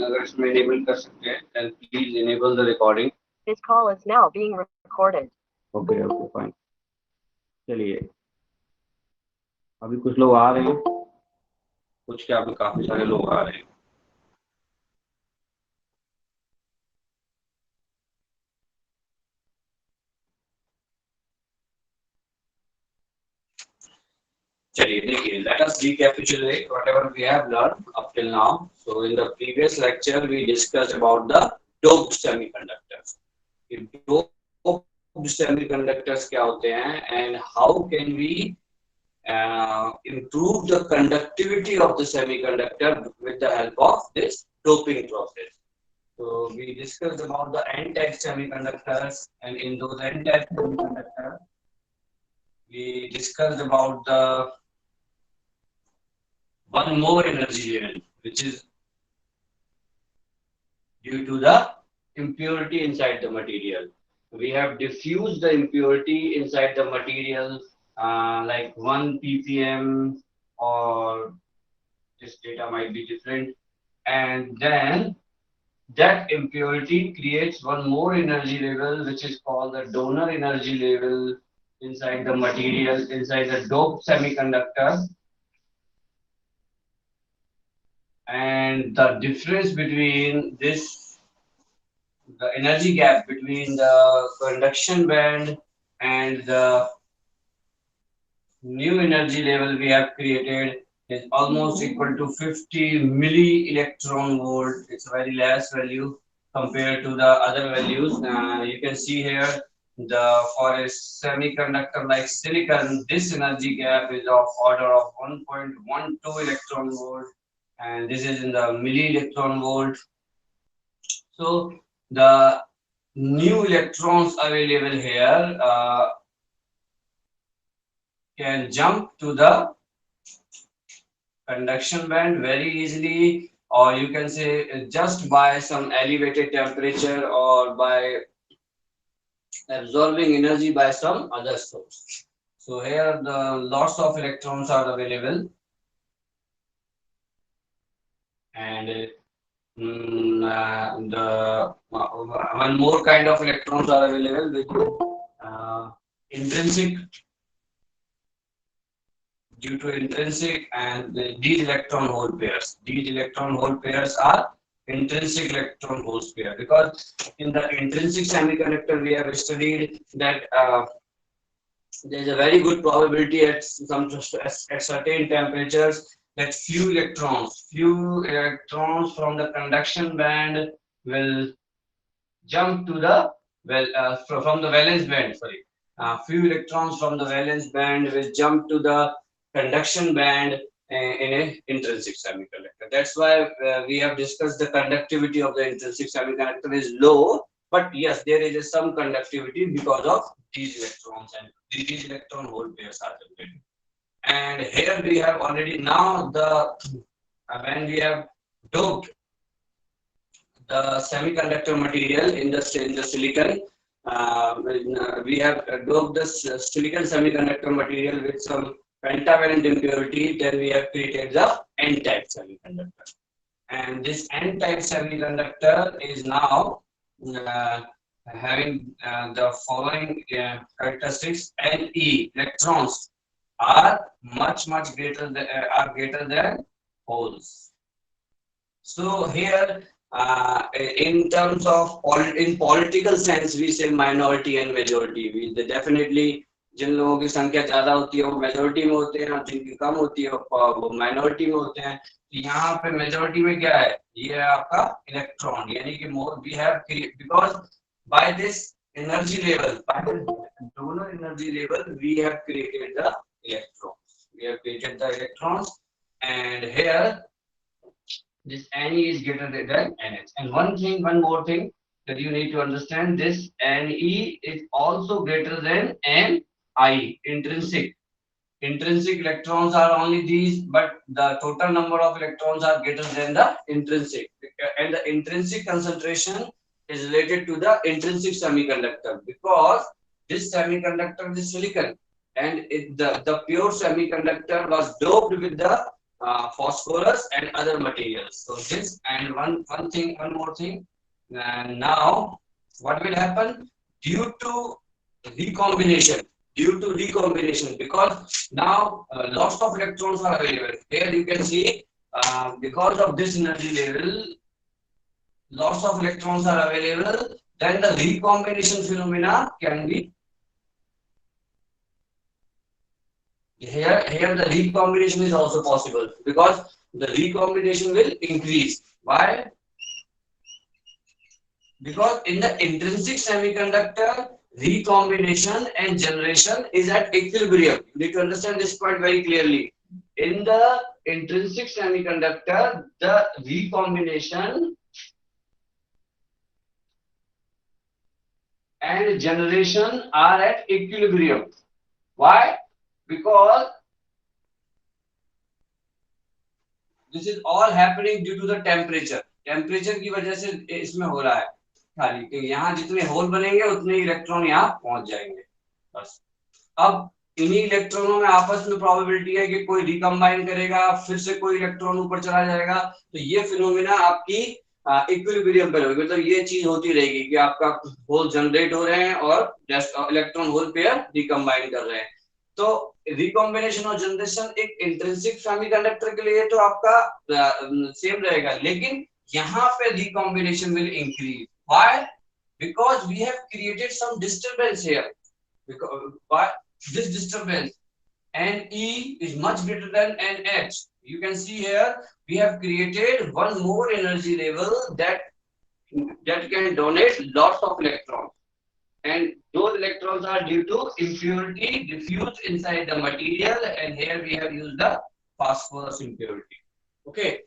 अगर इसमें enable कर सकते हैं, then please enable the recording. This call is now being recorded. Okay, okay, fine. चलिए, अभी कुछ लोग आ रहे हैं, कुछ क्या अभी काफी सारे लोग आ रहे हैं. चलिए देखिए, let us recapitulate whatever we have learned up till now. So in the previous lecture we discussed about the doped semiconductors. Doped semiconductors क्या होते हैं and how can we improve the conductivity of the semiconductor with the help of this doping process. So we discussed about the n-type semiconductors, and in those n-type semiconductors we discussed about the one more energy level, which is due to the impurity inside the material. We have diffused the impurity inside the material, like 1 ppm, or this data might be different, and then that impurity creates one more energy level, which is called the donor energy level inside the material, inside the doped semiconductor. And the difference between this, the energy gap between the conduction band and the new energy level we have created is almost equal to 50 milli electron volt. It's a very less value compared to the other values. You can see here, for a semiconductor like silicon, this energy gap is of order of 1.12 electron volt, and this is in the milli electron volt. So the new electrons available here can jump to the conduction band very easily, or you can say just by some elevated temperature or by absorbing energy by some other source. So here the lots of electrons are available, and the one more kind of electrons are available, which is intrinsic, due to intrinsic, and these electron hole pairs. These electron hole pairs are intrinsic electron hole pair, because in the intrinsic semiconductor we have studied that there is a very good probability at certain temperatures that few electrons from the conduction band will jump to the from the valence band. Sorry, few electrons from the valence band will jump to the conduction band in a intrinsic semiconductor. That's why we have discussed the conductivity of the intrinsic semiconductor is low, but yes, there is some conductivity because of these electrons, and these electron hole pairs are generated. And here we have already now the when we have doped the semiconductor material in the silicon. We have doped the silicon semiconductor material with some pentavalent impurity. Then we have created the n-type semiconductor, and this n-type semiconductor is now having the following characteristics. Ne electrons are much greater than holes. So here, in terms of in political sense, we say minority and majority. We definitely, जिन लोगों की संख्या ज्यादा होती है वो majority में होते हैं, और जिनकी कम होती है वो माइनॉरिटी में होते हैं. तो यहाँ पे मेजोरिटी में क्या है, ये है आपका इलेक्ट्रॉन, यानी कि more we have, because by this energy level, by the donor energy level, we have created the electrons. We have created the electrons, and here this Ne is greater than Nh. And one more thing that you need to understand: this Ne is also greater than Ni. Intrinsic electrons are only these, but the total number of electrons are greater than the intrinsic, and the intrinsic concentration is related to the intrinsic semiconductor, because this semiconductor is silicon, and the pure semiconductor was doped with the phosphorus and other materials. So this and one more thing. And now what will happen due to recombination? Due to recombination, because now lots of electrons are available. Here you can see because of this energy level, lots of electrons are available. Then the recombination phenomena can be here the recombination is also possible because the recombination will increase. Why? Because in the intrinsic semiconductor, recombination and generation is at equilibrium. You need to understand this point very clearly. In the intrinsic semiconductor, the recombination and generation are at equilibrium. Why? Because this is all happening due to the temperature. Temperature की वजह से इसमें हो रहा है खाली कि यहाँ जितने होल बनेंगे उतने इलेक्ट्रॉन यहाँ पहुंच जाएंगे बस। अब इन्हीं इलेक्ट्रॉनों में आपस में प्रोबेबिलिटी है कि कोई रिकम्बाइन करेगा, फिर से कोई इलेक्ट्रॉन ऊपर चला जाएगा, तो ये फिनोमिना आपकी इक्विलिब्रियम पर होगी। मतलब ये चीज होती रहेगी कि आपका होल जनरेट हो रहे हैं और इलेक्ट्रॉन होल पेयर रिकम्बाइन कर रहे हैं। तो रिकॉम्बिनेशन और जनरेशन एक इंट्रिंसिक सेमीकंडक्टर के लिए तो आपका सेम रहेगा, लेकिन यहाँ पे recombination will increase. Why? Because we have created some disturbance here. Because why? This disturbance Ne is much greater than NH. You can see here we have created one more energy level that can donate lots of electrons, and those electrons are due to impurity diffused inside the material, and here we have used the phosphorus impurity. Okay.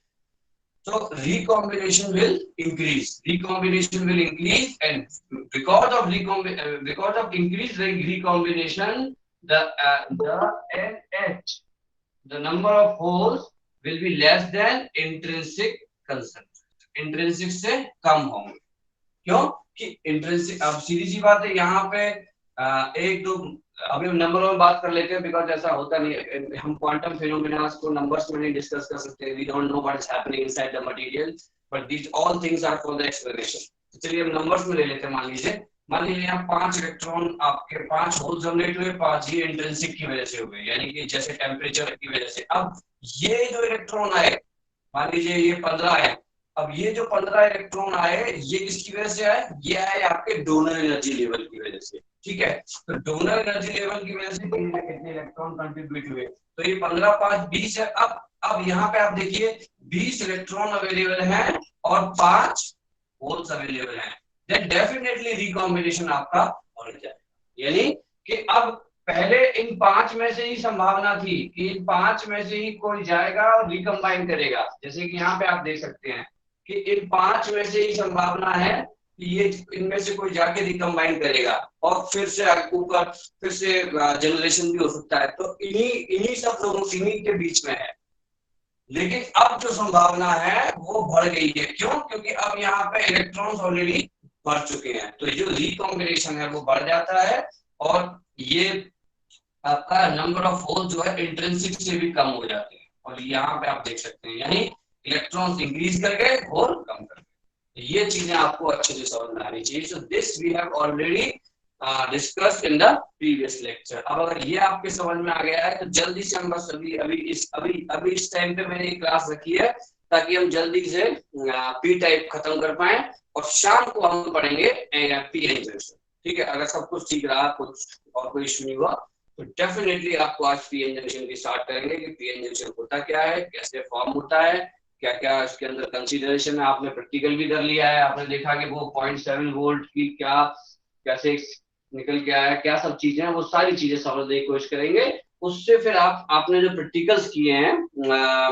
So recombination will increase. Recombination will increase, and because of increased recombination, the NH, the number of holes will be less than intrinsic concentration. Intrinsic से कम होंगे। क्यों? कि intrinsic अब सीधी सी बात है, यहाँ पे एक दो अभी नंबर में बात कर लेते हैं, बिकॉज ऐसा होता नहीं है, हम क्वांटम फिनोमेना को नंबर्स में नहीं डिस्कस कर सकते। We don't know what is happening inside the material, but these all things are for the explanation. चलिए हम नंबर्स में ले लेते हैं। मान लीजिए यहाँ 5 इलेक्ट्रॉन आपके 5 होल जनरेट हुए, 5 ये इंट्रिंसिक की वजह से हुए, यानी कि जैसे टेम्परेचर की वजह से। अब ये जो इलेक्ट्रॉन आए, मान लीजिए ये 15 है, अब ये जो 15 इलेक्ट्रॉन आए ये किसकी वजह से आए? ये आए आपके डोनर एनर्जी लेवल की वजह से। ठीक है, तो डोनर एनर्जी लेवल की वजह से कितने इलेक्ट्रॉन कंट्रीब्यूट हुए? तो ये 15 5 20 है। अब यहाँ पे आप देखिए 20 इलेक्ट्रॉन अवेलेबल हैं और 5 होल्स अवेलेबल हैं, देन डेफिनेटली रिकॉम्बिनेशन आपका बढ़ जाएगा। यानी कि अब पहले इन 5 में से ही संभावना थी कि इन 5 में से ही कोई जाएगा और रिकम्बाइन करेगा, जैसे कि यहाँ पे आप देख सकते हैं कि इन 5 में से ही संभावना है कि ये इनमें से कोई जाके रिकम्बाइन करेगा और फिर से ऊपर फिर से जनरेशन भी हो सकता है। तो इन्हीं सब लोगों के बीच में है, लेकिन अब जो संभावना है वो बढ़ गई है। क्यों? क्योंकि अब यहाँ पे इलेक्ट्रॉन्स ऑलरेडी बढ़ चुके हैं, तो जो रिकॉम्बिनेशन है वो बढ़ जाता है और ये आपका नंबर ऑफ होल जो है इंट्रिंसिक से भी कम हो जाते हैं। और यहाँ पे आप देख सकते हैं, यानी इलेक्ट्रॉन्स इंक्रीज कर गए, होल कम कर गए। ये चीजें आपको अच्छे से समझ में आनी चाहिए। So this we have already discussed in the previous lecture. अब अगर ये आपके समझ में आ गया है तो जल्दी से हम बस अभी इस टाइम पे मैंने क्लास रखी है ताकि हम जल्दी से पी टाइप खत्म कर पाए और शाम को हम पढ़ेंगे पी एन जंक्शन। ठीक है, अगर सब कुछ ठीक रहा, कुछ और कोई इशू नहीं हुआ तो डेफिनेटली आपको आज पी एन जंक्शन की स्टार्ट करेंगे कि पी एन जंक्शन होता क्या है, कैसे फॉर्म होता है, क्या क्या इसके अंदर कंसीडरेशन है। आपने प्रैक्टिकल भी कर लिया है, आपने देखा कि वो 0.7 वोल्ट की क्या कैसे निकल के आया, क्या सब चीजें हैं, वो सारी चीजें समझने की कोशिश करेंगे। उससे फिर आपने जो प्रैक्टिकल्स किए हैं,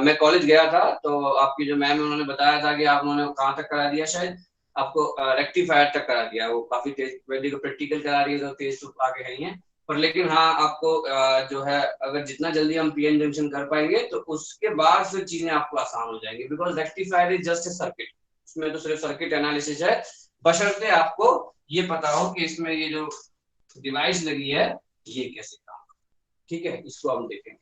मैं कॉलेज गया था तो आपकी जो मैम उन्होंने बताया था कि आप उन्होंने कहाँ तक करा दिया, शायद आपको रेक्टिफायर तक करा दिया। वो काफी तेज प्रैक्टिकल करा रही है तो तेज तो आगे है ही है, पर लेकिन हाँ आपको जो है अगर जितना जल्दी हम पीएन जंक्शन कर पाएंगे तो उसके बाद फिर चीजें आपको आसान हो जाएंगी। Because rectifier is just a circuit, उसमें तो सिर्फ सर्किट एनालिसिस है, बशर्ते आपको ये पता हो कि इसमें ये जो डिवाइस लगी है ये कैसे काम। ठीक है, इसको हम देखेंगे।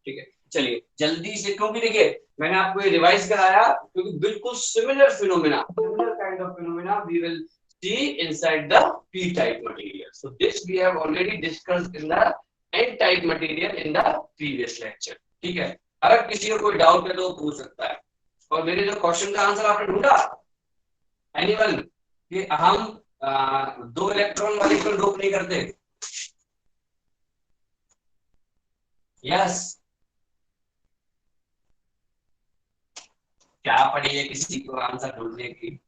ठीक है, चलिए जल्दी से, क्योंकि देखिए मैंने आपको ये रिवाइज कराया क्योंकि बिल्कुल similar phenomena, similar kind of phenomena we will see inside the P type material. So this we have already discussed in the N type material in the previous lecture. ठीक है, अगर किसी को कोई डाउट है तो वो पूछ सकता है. और मेरे जो क्वेश्चन का आंसर आपने ढूंढा एनीवन, कि हम दो इलेक्ट्रॉन मॉलिक्यूल डोप नहीं करते. यस, क्या पड़ी है किसी को आंसर ढूंढने की,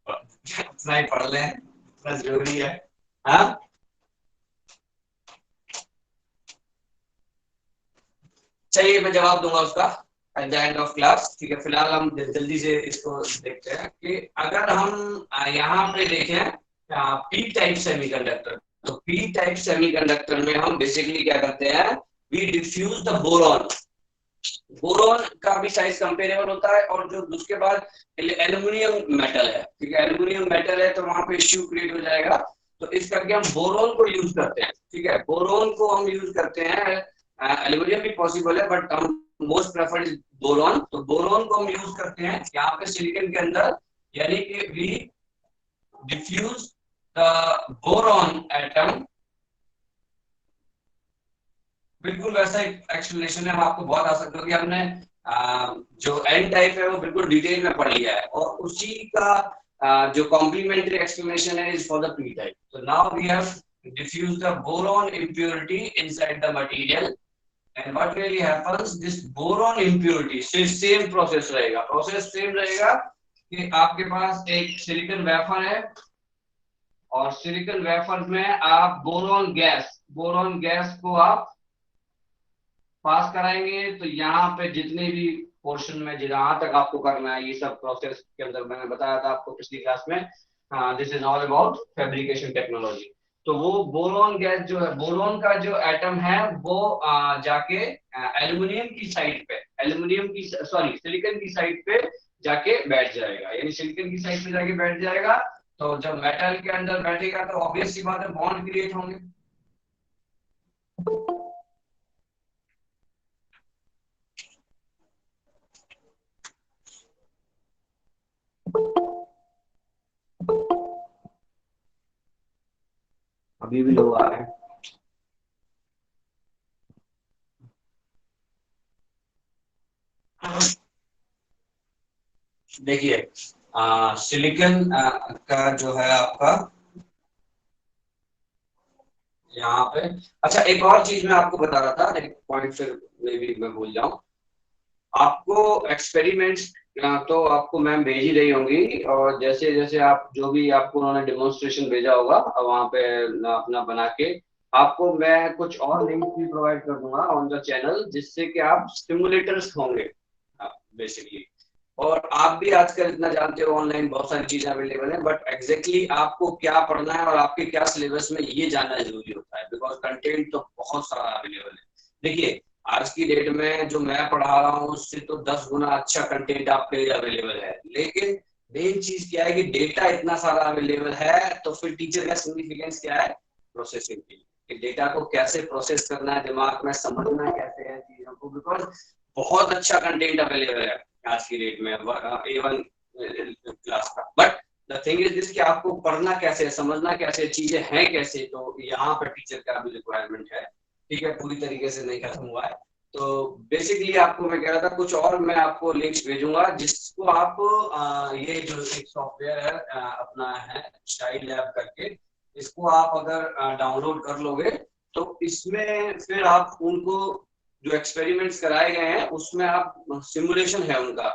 उतना ही पढ़ लें, उतना जरूरी है. हाँ, चलिए मैं जवाब दूंगा उसका at the end of class. ठीक है, फिलहाल हम जल्दी से इसको देखते हैं कि अगर हम यहाँ पे देखें पी टाइप सेमीकंडक्टर, तो पी टाइप सेमीकंडक्टर में हम बेसिकली क्या करते हैं, we diffuse the boron. Boron का भी साइज कंपेरेबल होता है, और जो उसके बाद एल्यूमिनियम मेटल है. ठीक है, एल्यूमिनियम मेटल है तो वहां पे इश्यू क्रिएट हो जाएगा. तो इस करके हम बोरॉन को यूज करते हैं. ठीक है, बोरॉन को हम यूज करते हैं. एल्यूमिनियम भी पॉसिबल है बट हम मोस्ट प्रेफर्ड इज बोरॉन. तो बोरॉन को हम यूज करते हैं यहाँ पे सिलिकॉन के अंदर, यानी कि we diffuse the boron atom. बिल्कुल वैसा ही एक्सप्लेनेशन है, हम आपको बहुत आसान, क्योंकि हमने जो एन टाइप है वो बिल्कुल डिटेल में पढ़ लिया है, और उसी का जो कॉम्प्लीमेंट्री एक्सप्लेनेशन है is for the P type. So now we have diffused the boron impurity inside the material, and what really happens, this boron impurity से सेम प्रोसेस रहेगा. प्रोसेस सेम रहेगा कि आपके पास एक सिलिकॉन वेफर है, और silicon wafer में आप बोरॉन गैस को आप पास कराएंगे. तो यहाँ पे जितने भी पोर्शन में जहां तक आपको करना है, ये सब प्रोसेस के अंदर मैंने बताया था आपको पिछली क्लास में, this is all about fabrication technology. तो वो बोरॉन गैस जो है, बोरॉन का जो एटम है वो जाके एल्यूमिनियम की साइड पे, सिलिकॉन की साइड पे जाके बैठ जाएगा, यानी सिलिकॉन की साइड पे जाके बैठ जाएगा. तो जब मेटल के अंदर बैठेगा तो ऑब्वियस सी बात है बॉन्ड क्रिएट होंगे. अभी भी लोग आ रहे हैं. देखिए सिलिकॉन का जो है आपका यहाँ पे, अच्छा एक और चीज मैं आपको बता रहा था, एक पॉइंट फिर मे भी मैं भूल जाऊं. आपको एक्सपेरिमेंट्स तो आपको मैम भेज ही रही होंगी, और जैसे जैसे आप जो भी आपको उन्होंने डेमोन्स्ट्रेशन भेजा होगा वहां पे अपना बना के, आपको मैं कुछ और लिंक भी प्रोवाइड कर दूंगा ऑन द चैनल, जिससे कि आप स्टिमुलेटर्स होंगे बेसिकली. और आप भी आजकल इतना जानते हो ऑनलाइन बहुत सारी चीजें अवेलेबल है, बट एग्जैक्टली आपको क्या पढ़ना है और आपके क्या सिलेबस में ये जानना जरूरी होता है, बिकॉज कंटेंट तो बहुत सारा अवेलेबल है. देखिए आज की डेट में जो मैं पढ़ा रहा हूँ उससे तो 10 गुना अच्छा कंटेंट आपके लिए अवेलेबल है, लेकिन मेन चीज क्या है कि डेटा इतना सारा अवेलेबल है, तो फिर टीचर का सिग्निफिकेंस क्या है, प्रोसेसिंग की, कि डेटा को कैसे प्रोसेस करना है, दिमाग में समझना कैसे है चीजों को, बिकॉज बहुत अच्छा कंटेंट अवेलेबल है आज की डेट में A1 क्लास का. But the thing is this कि आपको पढ़ना कैसे है, समझना कैसे है, चीजें हैं कैसे, तो यहाँ पर टीचर का भी रिक्वायरमेंट है. ठीक है, पूरी तरीके से नहीं खत्म हुआ है. तो बेसिकली आपको मैं कह रहा था कुछ और मैं आपको लिंक्स भेजूंगा, जिसको आप ये जो एक सॉफ्टवेयर है अपना है स्टाइल लैब करके, इसको आप अगर डाउनलोड कर लोगे तो इसमें फिर आप उनको जो एक्सपेरिमेंट्स कराए गए हैं उसमें आप सिमुलेशन है उनका,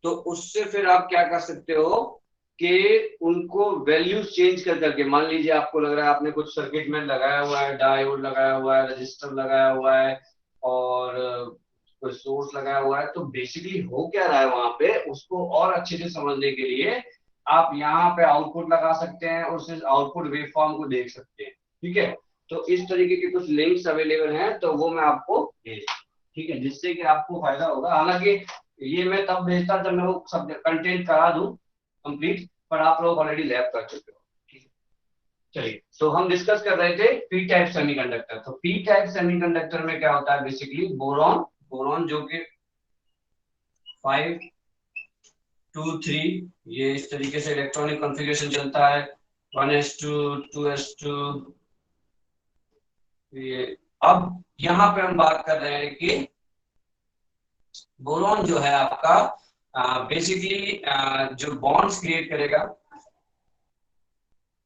तो उससे फिर आप क्या कर सकते हो कि उनको वैल्यूज चेंज कर करके, मान लीजिए आपको लग रहा है आपने कुछ सर्किट में लगाया हुआ है, डायोड लगाया हुआ है, रजिस्टर लगाया हुआ है, और कोई सोर्स लगाया हुआ है, तो बेसिकली हो क्या रहा है वहां पे उसको और अच्छे से समझने के लिए आप यहाँ पे आउटपुट लगा सकते हैं और उस आउटपुट वेवफॉर्म को देख सकते हैं. ठीक है, तो इस तरीके के कुछ लिंक्स अवेलेबल हैं, तो वो मैं आपको भेज, ठीक है, जिससे कि आपको फायदा होगा. हालांकि ये मैं तब भेजता जब मैं वो सब कंटेंट करा दूं कंप्लीट, पर आप लोग ऑलरेडी लैब कर चुके हो. ठीक है, चलिए तो हम डिस्कस कर रहे थे पी टाइप सेमीकंडक्टर. तो पी टाइप सेमीकंडक्टर में क्या होता है, बेसिकली बोरॉन बोरॉन जो कि 5 2 3, ये इस तरीके से इलेक्ट्रॉनिक कॉन्फ़िगरेशन चलता है, 1s2 2s2। ये अब यहाँ पे हम बात कर रहे हैं कि बोरॉन जो है आपका बेसिकली जो बॉन्ड्स क्रिएट करेगा,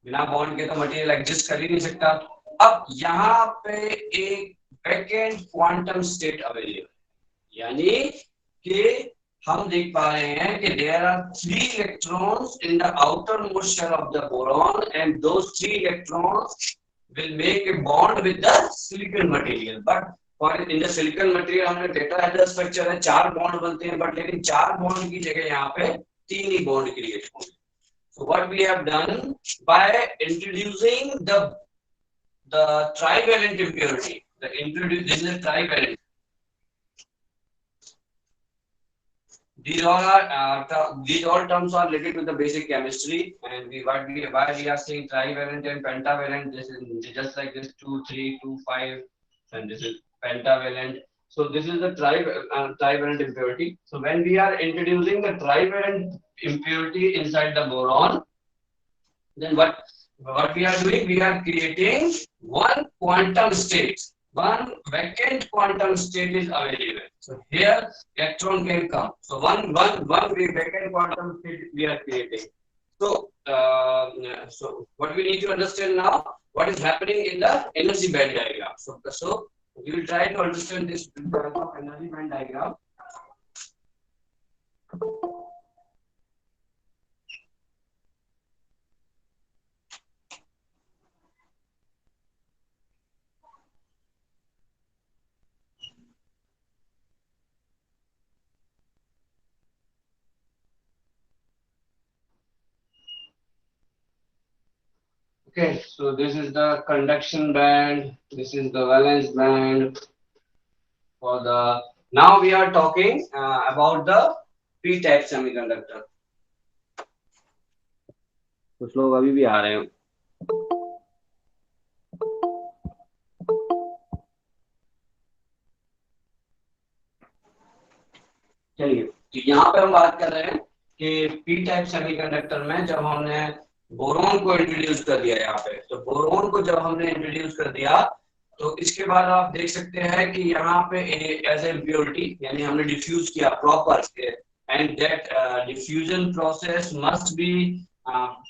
बिना बॉन्ड के तो मटेरियल एग्जिस्ट कर ही नहीं सकता। अब यहाँ पे एक वैकेंट क्वांटम स्टेट अवेलेबल, यानी कि हम देख पा रहे हैं कि there are 3 electrons in the outermost shell of the boron and those 3 electrons will make a bond with the silicon material, but for in the silicon material हमने tetrahedral structure है, 4 बॉन्ड बनते हैं, but लेकिन 4 bond की जगह यहाँ पे 3 ही bond create होंगे। So what we have done by introducing the trivalent impurity, this is a trivalent. These all terms are related to the basic chemistry, and why we are saying trivalent and pentavalent. This is just like this 2 3 2 5, and this is pentavalent. So this is the trivalent impurity. So when we are introducing the trivalent impurity inside the boron, then what we are doing? We are creating one quantum state. One vacant quantum state is available. So here electron can come. So one vacant quantum state we are creating. So so what we need to understand now, what is happening in the energy band diagram. So we will try to understand this energy band diagram. Okay, so this is the conduction band, this is the valence band. For the now we are talking about the p-type semiconductor. कुछ लोग अभी भी आ रहे हैं। चलिए, तो यहाँ पे हम बात कर रहे हैं कि p-type सेमीकंडक्टर में जब हमने बोरॉन को इंट्रोड्यूस कर दिया, यहाँ पे तो बोरॉन को जब हमने इंट्रोड्यूस कर दिया तो इसके बाद आप देख सकते हैं कि यहाँ पे एज ए इम्प्योरिटी, यानी हमने डिफ्यूज किया proper, and that diffusion process must be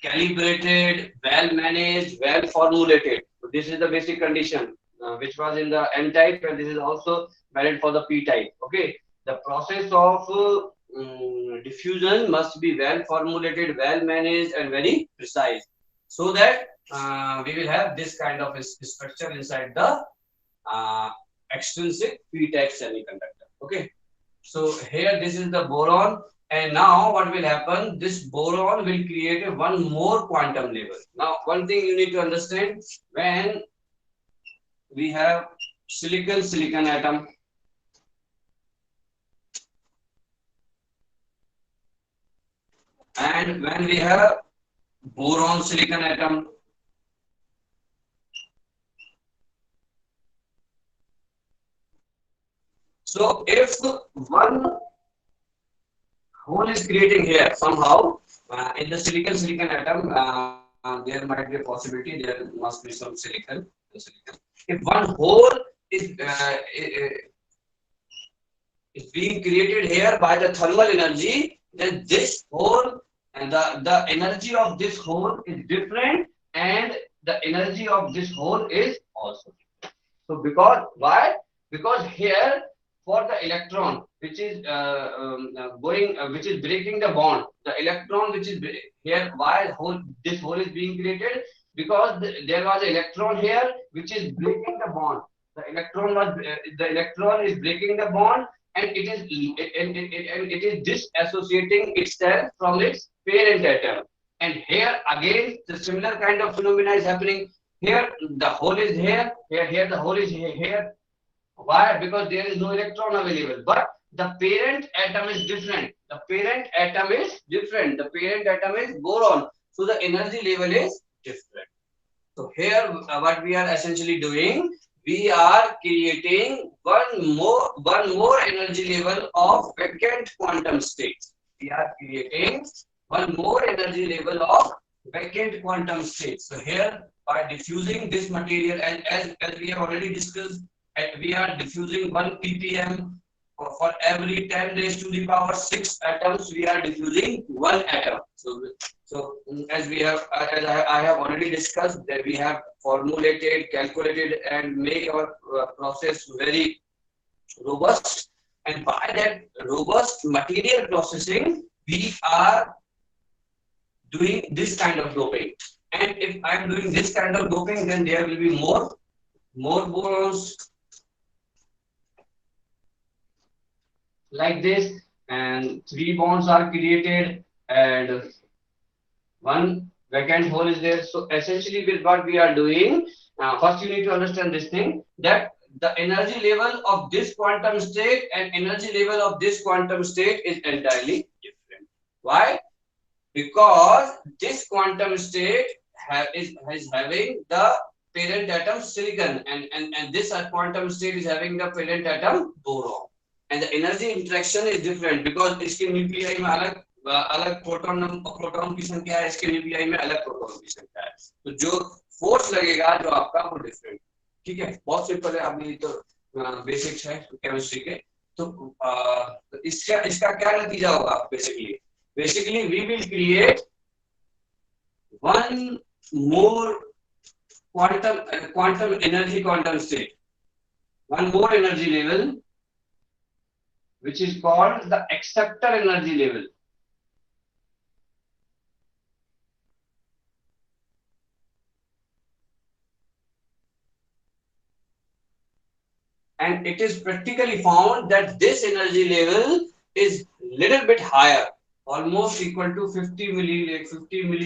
calibrated, well managed, well formulated. So this is the basic condition which was in the n type, and this is also valid for the p type. Okay, the process of diffusion must be well formulated, well managed, and very precise, so that we will have this kind of structure inside the extrinsic p-type semiconductor. Okay, so here this is the boron, and now what will happen? This boron will create one more quantum level. Now, one thing you need to understand, when we have silicon atom, and when we have boron silicon atom, so if one hole is creating here somehow in the silicon atom, there might be a possibility there must be some silicon. If one hole is being created here by the thermal energy, then this hole and the energy of this hole is different, and the energy of this hole is also different. So because why? Because here for the electron which is which is breaking the bond, the electron which is here, why this hole is being created? Because there was an electron here which is breaking the bond. The electron is breaking the bond, and it is disassociating itself from its parent atom. And here again the similar kind of phenomena is happening. Here the hole is here the hole is here. Why? Because there is no electron available, but the parent atom is different. The parent atom is boron, so the energy level is different. So here what we are essentially doing, we are creating one more energy level of vacant quantum states. We are creating one more energy level of vacant quantum states. So here, by diffusing this material, and as we have already discussed, we are diffusing 1 ppm for every 10 raised to the power 6 atoms. We are diffusing one atom. So as we have, as I have already discussed, that we have formulated, calculated, and make our process very robust. And by that robust material processing, we are doing this kind of doping. And if I am doing this kind of doping, then there will be more borons like this, and 3 bonds are created, and one vacant hole is there. So essentially, with what we are doing, first you need to understand this thing, that the energy level of this quantum state and energy level of this quantum state is entirely different. Why? Because this quantum state is having the parent atom silicon, and this quantum state is having the parent atom boron, and the energy interaction is different because इसके nuclei में अलग अलग proton की संख्या है, इसके nuclei में अलग प्रोटॉन की संख्या है, तो जो फोर्स लगेगा जो आपका वो डिफरेंट. ठीक है, बहुत सिंपल है, आपने तो बेसिक्स है केमिस्ट्री के. तो इसका इसका क्या नतीजा होगा? Basically, we will create one more quantum energy quantum state, one more energy level, which is called the acceptor energy level. And it is practically found that this energy level is little bit higher, almost equal to 50 milli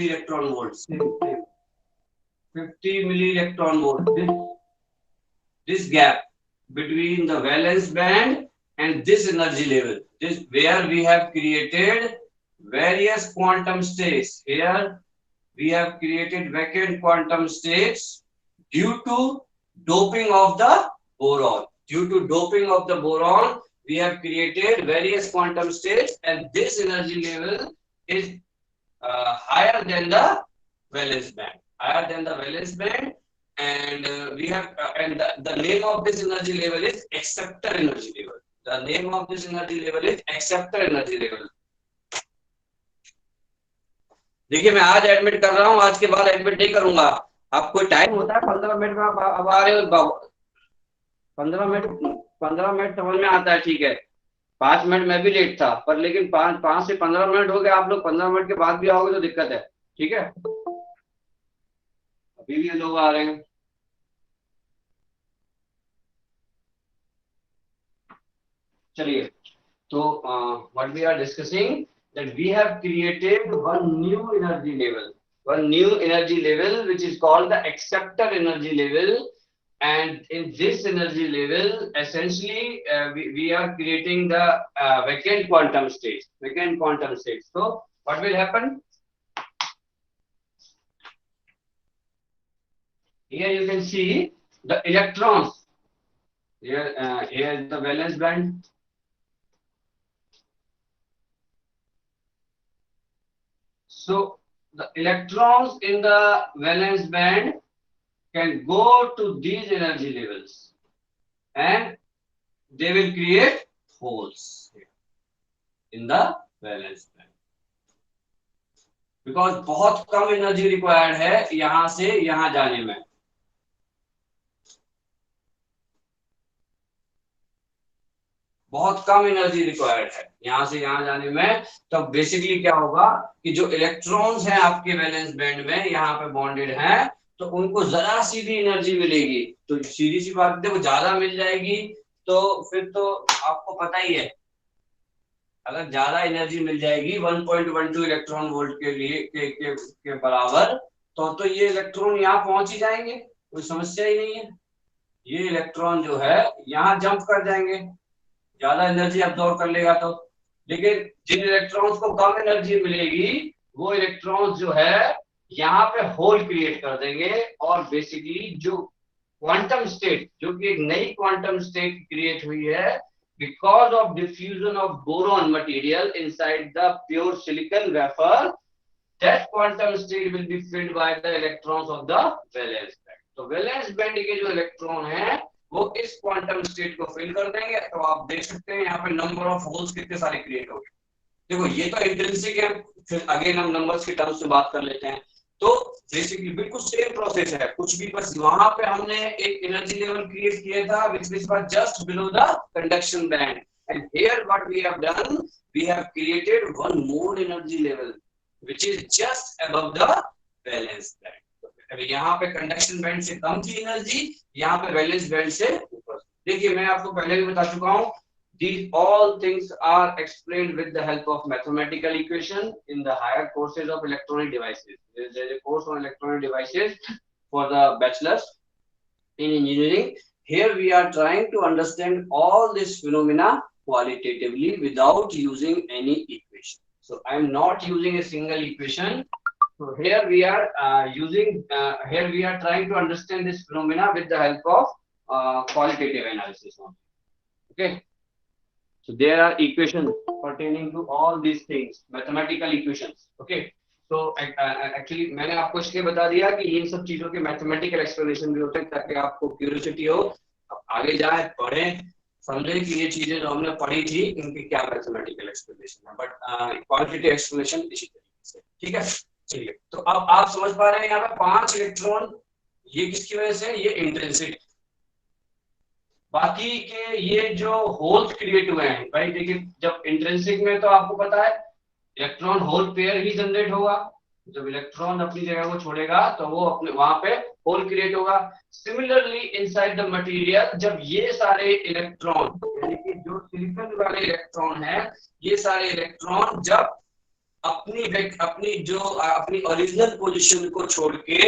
electron volts. 50 milli electron volts. This gap between the valence band and this energy level, this where we have created various quantum states. Here we have created vacant quantum states due to doping of the boron. Due to doping of the boron, we have created various quantum states, and this energy level is higher than the valence band. Higher than the valence band, and we have and the name of this energy level is acceptor energy level. The name of this energy level is acceptor energy level. देखिए, मैं आज admit कर रहा हूँ, आज के बाद admit नहीं करूंगा. आप कोई टाइम होता है 15 मिनट में आप आ रहे हो, 15 मिनट समझ में आता है, ठीक है. 5 मिनट में भी लेट था, पर लेकिन 5 से 15 मिनट हो गए, आप लोग 15 मिनट के बाद भी आओगे तो दिक्कत है. ठीक है, अभी भी लोग आ रहे हैं. चलिए, तो what we are discussing, that we have created one new energy level which is called the acceptor energy level. And in this energy level, essentially, we are creating the vacant quantum states. So what will happen? Here you can see the electrons. Here is the valence band. So the electrons in the valence band can go to these energy levels, and they will create holes in the valence band, because बहुत कम energy required है यहां से यहां जाने में. बहुत कम energy required है यहां से यहां जाने में. तो बेसिकली क्या होगा कि जो इलेक्ट्रॉन्स हैं आपके वैलेंस बैंड में यहाँ पे बॉन्डेड हैं, तो उनको जरा सी भी एनर्जी मिलेगी तो सीधी सी बात है वो ज्यादा मिल जाएगी. तो फिर तो आपको पता ही है, अगर ज्यादा एनर्जी मिल जाएगी 1.12 इलेक्ट्रॉन वोल्ट के लिए के बराबर, तो ये इलेक्ट्रॉन यहाँ पहुंच ही जाएंगे, कोई समस्या ही नहीं है. ये इलेक्ट्रॉन जो है यहाँ जंप कर जाएंगे, ज्यादा एनर्जी अब्सॉर्ब कर लेगा तो. लेकिन जिन इलेक्ट्रॉन्स को कम एनर्जी मिलेगी वो इलेक्ट्रॉन्स जो है यहाँ पे होल क्रिएट कर देंगे, और बेसिकली जो क्वांटम स्टेट, जो कि एक नई क्वांटम स्टेट क्रिएट हुई है because of diffusion of boron material inside the pure silicon wafer, that quantum state will be filled by the electrons of the valence band. तो वैलेंस बैंड के जो electron है वो इस क्वांटम स्टेट को fill कर देंगे। तो आप देख सकते हैं यहाँ पे नंबर ऑफ होल्स कितने सारे क्रिएट हो गए। देखो ये तो इंट्रिंसिक है, फिर अगेन हम नंबर्स के टर्म्स में बात कर लेते हैं। तो बेसिकली बिल्कुल सेम प्रोसेस है, कुछ भी, बस वहां पे हमने एक एनर्जी लेवल क्रिएट किया था which was just below the conduction band, and here what we have done, we have created one more energy level which is just above the valence band. अभी यहाँ पे कंडक्शन बैंड से कम थी energy, यहाँ पे valence band से ऊपर। देखिए मैं आपको पहले भी बता चुका हूँ, these all things are explained with the help of mathematical equation in the higher courses of electronic devices. There is a course on electronic devices for the bachelors in engineering. Here we are trying to understand all this phenomena qualitatively without using any equation. So I am not using a single equation. So here we are here we are trying to understand this phenomena with the help of qualitative analysis. Okay. So there are equations pertaining to all these things, mathematical equations. Okay. तो actually मैंने आपको इसलिए बता दिया कि इन सब चीजों के मैथमेटिकल एक्सप्लेनेशन भी होते हैं ताकि आपको क्यूरियोसिटी हो, आप आगे जाए पढ़ें, समझे कि ये चीजें जो हमने पढ़ी थी इनकी क्या मैथमेटिकल एक्सप्लेनेशन है, बट क्वांटिटेटिव एक्सप्लेनेशन इसी तरीके से। ठीक है, चलिए तो अब आप समझ पा रहे हैं यहाँ पे 5 इलेक्ट्रॉन, ये किसकी वजह से, ये इंट्रिंसिक। बाकी के ये जो होल्स क्रिएट हुए हैं भाई, देखिए जब इंट्रिंसिक में तो आपको पता है इलेक्ट्रॉन होल पेयर ही जनरेट होगा, जब इलेक्ट्रॉन अपनी जगह को छोड़ेगा तो वो अपने वहां पे होल क्रिएट होगा। सिमिलरली इनसाइड द मटेरियल, जब ये सारे इलेक्ट्रॉन यानी कि जो सिलिकॉन वाले इलेक्ट्रॉन है, ये सारे इलेक्ट्रॉन जब अपनी ओरिजिनल पोजीशन को छोड़ के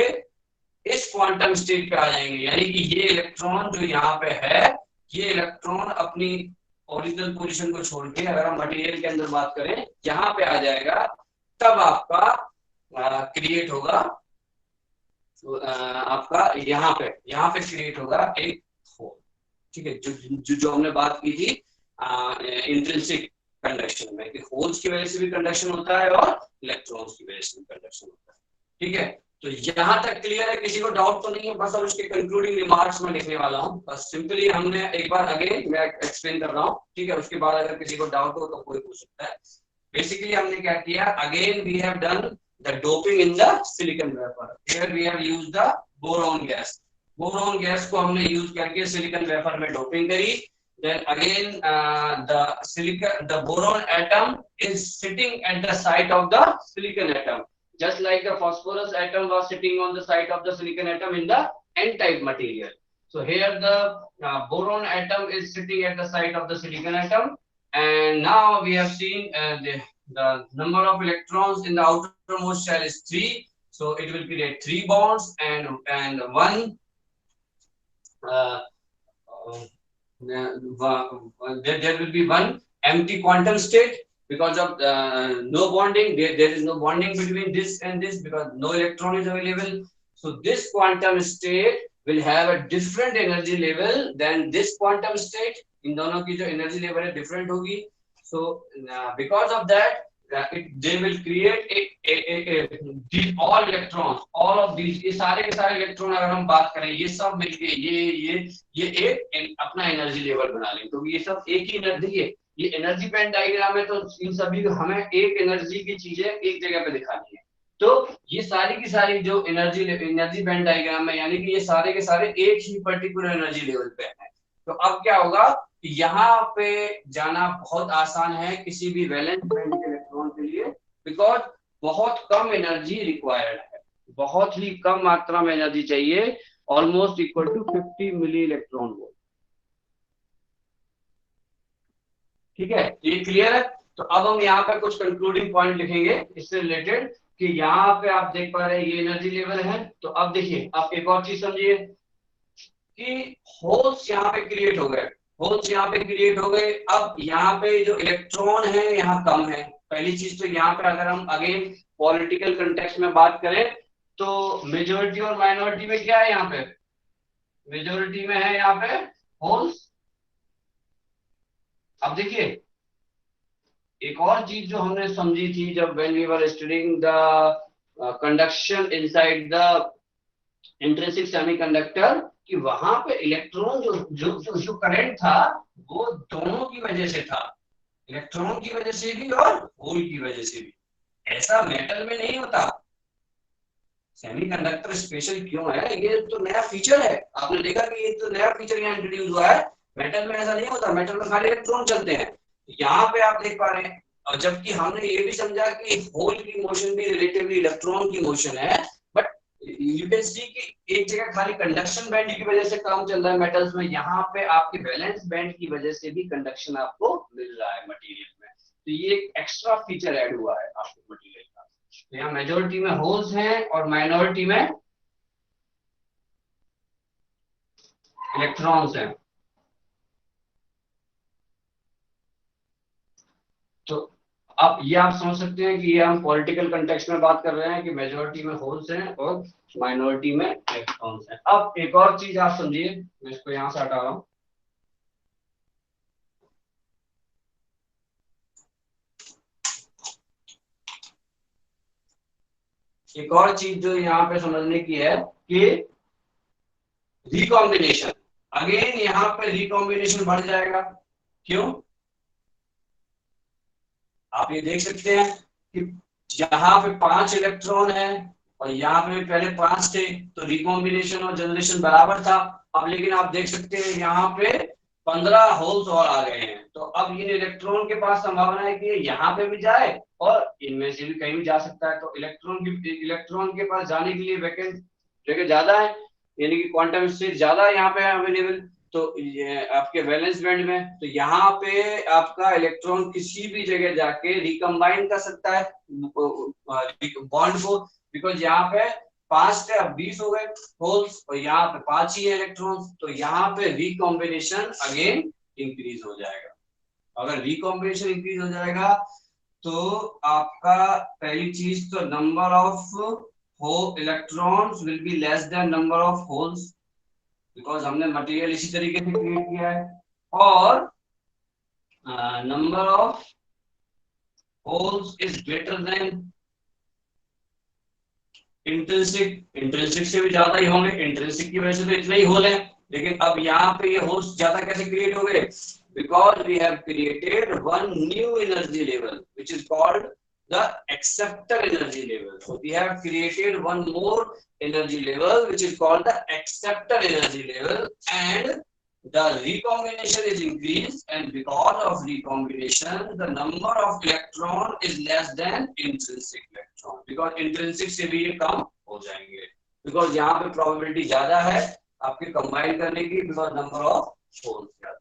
इस क्वांटम स्टेट पे आ जाएंगे, यानी कि ये इलेक्ट्रॉन जो यहाँ पे है, ये इलेक्ट्रॉन अपनी ओरिजिनल पोजीशन को छोड़ के अगर हम मटेरियल के अंदर बात करें यहाँ पे आ जाएगा, तब आपका क्रिएट होगा, तो आपका यहाँ पे क्रिएट होगा एक होल। ठीक है, जो हमने बात की थी इंट्रिंसिक कंडक्शन में, कि होल्स की वजह से भी कंडक्शन होता है और इलेक्ट्रॉन्स की वजह से भी कंडक्शन होता है। ठीक है, तो यहाँ तक क्लियर है, किसी को डाउट तो नहीं है? बस अब उसके कंक्लूडिंग रिमार्क्स में लिखने वाला हूँ, बस सिंपली हमने एक बार अगेन मैं एक्सप्लेन कर रहा हूँ। ठीक है, उसके बाद अगर किसी को डाउट हो तो कोई पूछ सकता है। बेसिकली हमने क्या किया, again we have done the doping in the silicon wafer. Here we have used the boron gas. Boron gas को हमने यूज करके सिलिकॉन वेफर में डोपिंग करी। Then again the boron atom is sitting at the site of the silicon atom, just like the phosphorus atom was sitting on the site of the silicon atom in the n-type material. So here the boron atom is sitting at the site of the silicon atom, and now we have seen the number of electrons in the outermost shell is 3, so it will create 3 bonds and one there will be one empty quantum state because of no bonding. There is no bonding between this and this because no electron is available. So this quantum state will have a different energy level than this quantum state. इन दोनों की जो energy level है different होगी. So because of that they will create all electrons, all of these, ये सारे के सारे electron अगर हम बात करें, ये सब मिलके ये एक अपना एनर्जी लेवल बना लेंगे, तो ये सब एक ही एनर्जी है। ये एनर्जी बैंड डायग्राम है, तो इन सभी को हमें एक एनर्जी की चीजें एक जगह पे दिखानी है। तो ये सारी की सारी जो एनर्जी बैंड डायग्राम है, यानी कि ये सारे के सारे एक ही पर्टिकुलर एनर्जी लेवल पे है। तो अब क्या होगा, यहाँ पे जाना बहुत आसान है किसी भी वैलेंस बैंड के इलेक्ट्रॉन के लिए, बिकॉज बहुत कम एनर्जी रिक्वायर्ड है, बहुत ही कम मात्रा में एनर्जी चाहिए, almost equal to 50 milli electron volt. ठीक है, ये क्लियर है? तो अब हम यहाँ पे कुछ कंक्लूडिंग पॉइंट लिखेंगे इससे रिलेटेड, कि यहाँ पे आप देख पा रहे हैं ये एनर्जी लेवल है। तो अब देखिए, आप एक और चीज समझिए कि होल्स यहाँ पे क्रिएट हो गए, होल्स यहाँ पे क्रिएट हो गए। अब यहाँ पे जो इलेक्ट्रॉन है यहाँ कम है। पहली चीज तो यहाँ पे अगर हम अगेन पॉलिटिकल कंटेक्स्ट में बात करें तो मेजॉरिटी और माइनॉरिटी में क्या है, यहाँ पे मेजोरिटी में है यहाँ पे होल्स। अब देखिए एक और चीज जो हमने समझी थी जब when we were studying the conduction inside the intrinsic semiconductor, कि वहां पे इलेक्ट्रॉन जो करंट था वो दोनों की वजह से था, इलेक्ट्रॉन की वजह से भी और होल की वजह से भी। ऐसा मेटल में नहीं होता। सेमीकंडक्टर स्पेशल क्यों है, ये तो नया फीचर है, आपने देखा कि ये तो नया फीचर यहाँ इंट्रोड्यूस हुआ है। मेटल में ऐसा नहीं होता, मेटल में खाली इलेक्ट्रॉन चलते हैं। यहाँ पे आप देख पा रहे हैं, और जबकि हमने ये भी समझा कि होल की मोशन भी रिलेटिवली इलेक्ट्रॉन की मोशन है, बट यू कैन सी कि एक जगह खाली कंडक्शन बैंड की वजह से काम चल रहा है मेटल्स में, यहाँ पे आपके वैलेंस बैंड की वजह से भी कंडक्शन आपको मिल रहा है मटेरियल में। तो ये एक एक्स्ट्रा फीचर ऐड हुआ है आपको मटेरियल का। तो यहाँ मेजोरिटी में होल्स हैं और माइनॉरिटी में इलेक्ट्रॉन्स हैं। तो अब ये आप समझ सकते हैं कि ये हम पॉलिटिकल कंटेक्स्ट में बात कर रहे हैं कि मेजोरिटी में होल्स हैं और माइनॉरिटी में इलेक्ट्रॉन्स हैं। अब एक और चीज आप समझिए, मैं इसको यहां से हटा रहा हूं। एक और चीज जो यहाँ पे समझने की है कि रिकॉम्बिनेशन, अगेन यहाँ पे रिकॉम्बिनेशन बढ़ जाएगा। क्यों? आप ये देख सकते हैं कि यहाँ पे 5 इलेक्ट्रॉन है और यहाँ पे पहले 5 थे, तो रिकॉम्बिनेशन और जनरेशन बराबर था। अब लेकिन आप देख सकते हैं यहाँ पे 15 होल्स और आ गए हैं, तो अब इन इलेक्ट्रॉन के पास संभावना है कि ये यहाँ पे भी जाए और इनमें से भी कहीं भी जा सकता है। तो इलेक्ट्रॉन के पास जाने के लिए वैकेंट जगह ज्यादा है, यानी कि क्वांटम स्टेट ज्यादा यहाँ पे अवेलेबल। तो ये आपके वैलेंस बैंड में, तो यहाँ पे आपका इलेक्ट्रॉन किसी भी जगह जाके रिकम्बाइन कर सकता है बॉन्ड को, बिकॉज यहाँ पे 5 थे अब 20 हो गए होल्स और यहाँ पे 5 ही है इलेक्ट्रॉन्स, तो यहाँ पे रिकॉम्बिनेशन अगेन इंक्रीज हो जाएगा। अगर रिकॉम्बिनेशन इंक्रीज हो जाएगा तो आपका पहली चीज तो नंबर ऑफ हो electrons will be less than number of holes, because हमने मटेरियल इसी तरीके से क्रिएट किया है। और number of holes is greater than intrinsic, intrinsic से भी ज्यादा ही होंगे, इंट्रिंसिक की वजह से तो इतने ही होल है। लेकिन अब यहाँ पे ये होल्स ज्यादा कैसे क्रिएट हो गए, because we have created one new energy level which is called the acceptor energy level. So we have created one more energy level which is called the acceptor energy level, and the recombination is increased, and because of recombination the number of electron is less than intrinsic electron, because intrinsic से भी ये कम हो जाएंगे, because यहाँ पे probability ज्यादा है आपके कंबाइन करने की, because number of होल्स ज्यादा।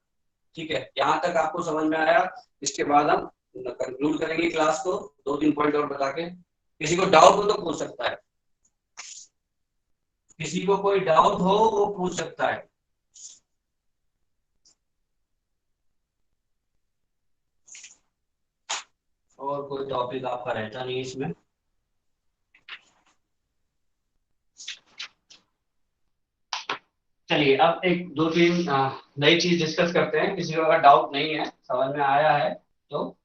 ठीक है, यहाँ तक आपको समझ में आया। इसके बाद हम कंक्लूड करेंगे क्लास को 2-3 पॉइंट और बता के। किसी को डाउट हो तो पूछ सकता है, किसी को कोई डाउट हो वो पूछ सकता है। और कोई टॉपिक आपका रहता नहीं इसमें। चलिए अब एक 2-3 नई चीज डिस्कस करते हैं, किसी को अगर डाउट नहीं है, समझ में आया है तो।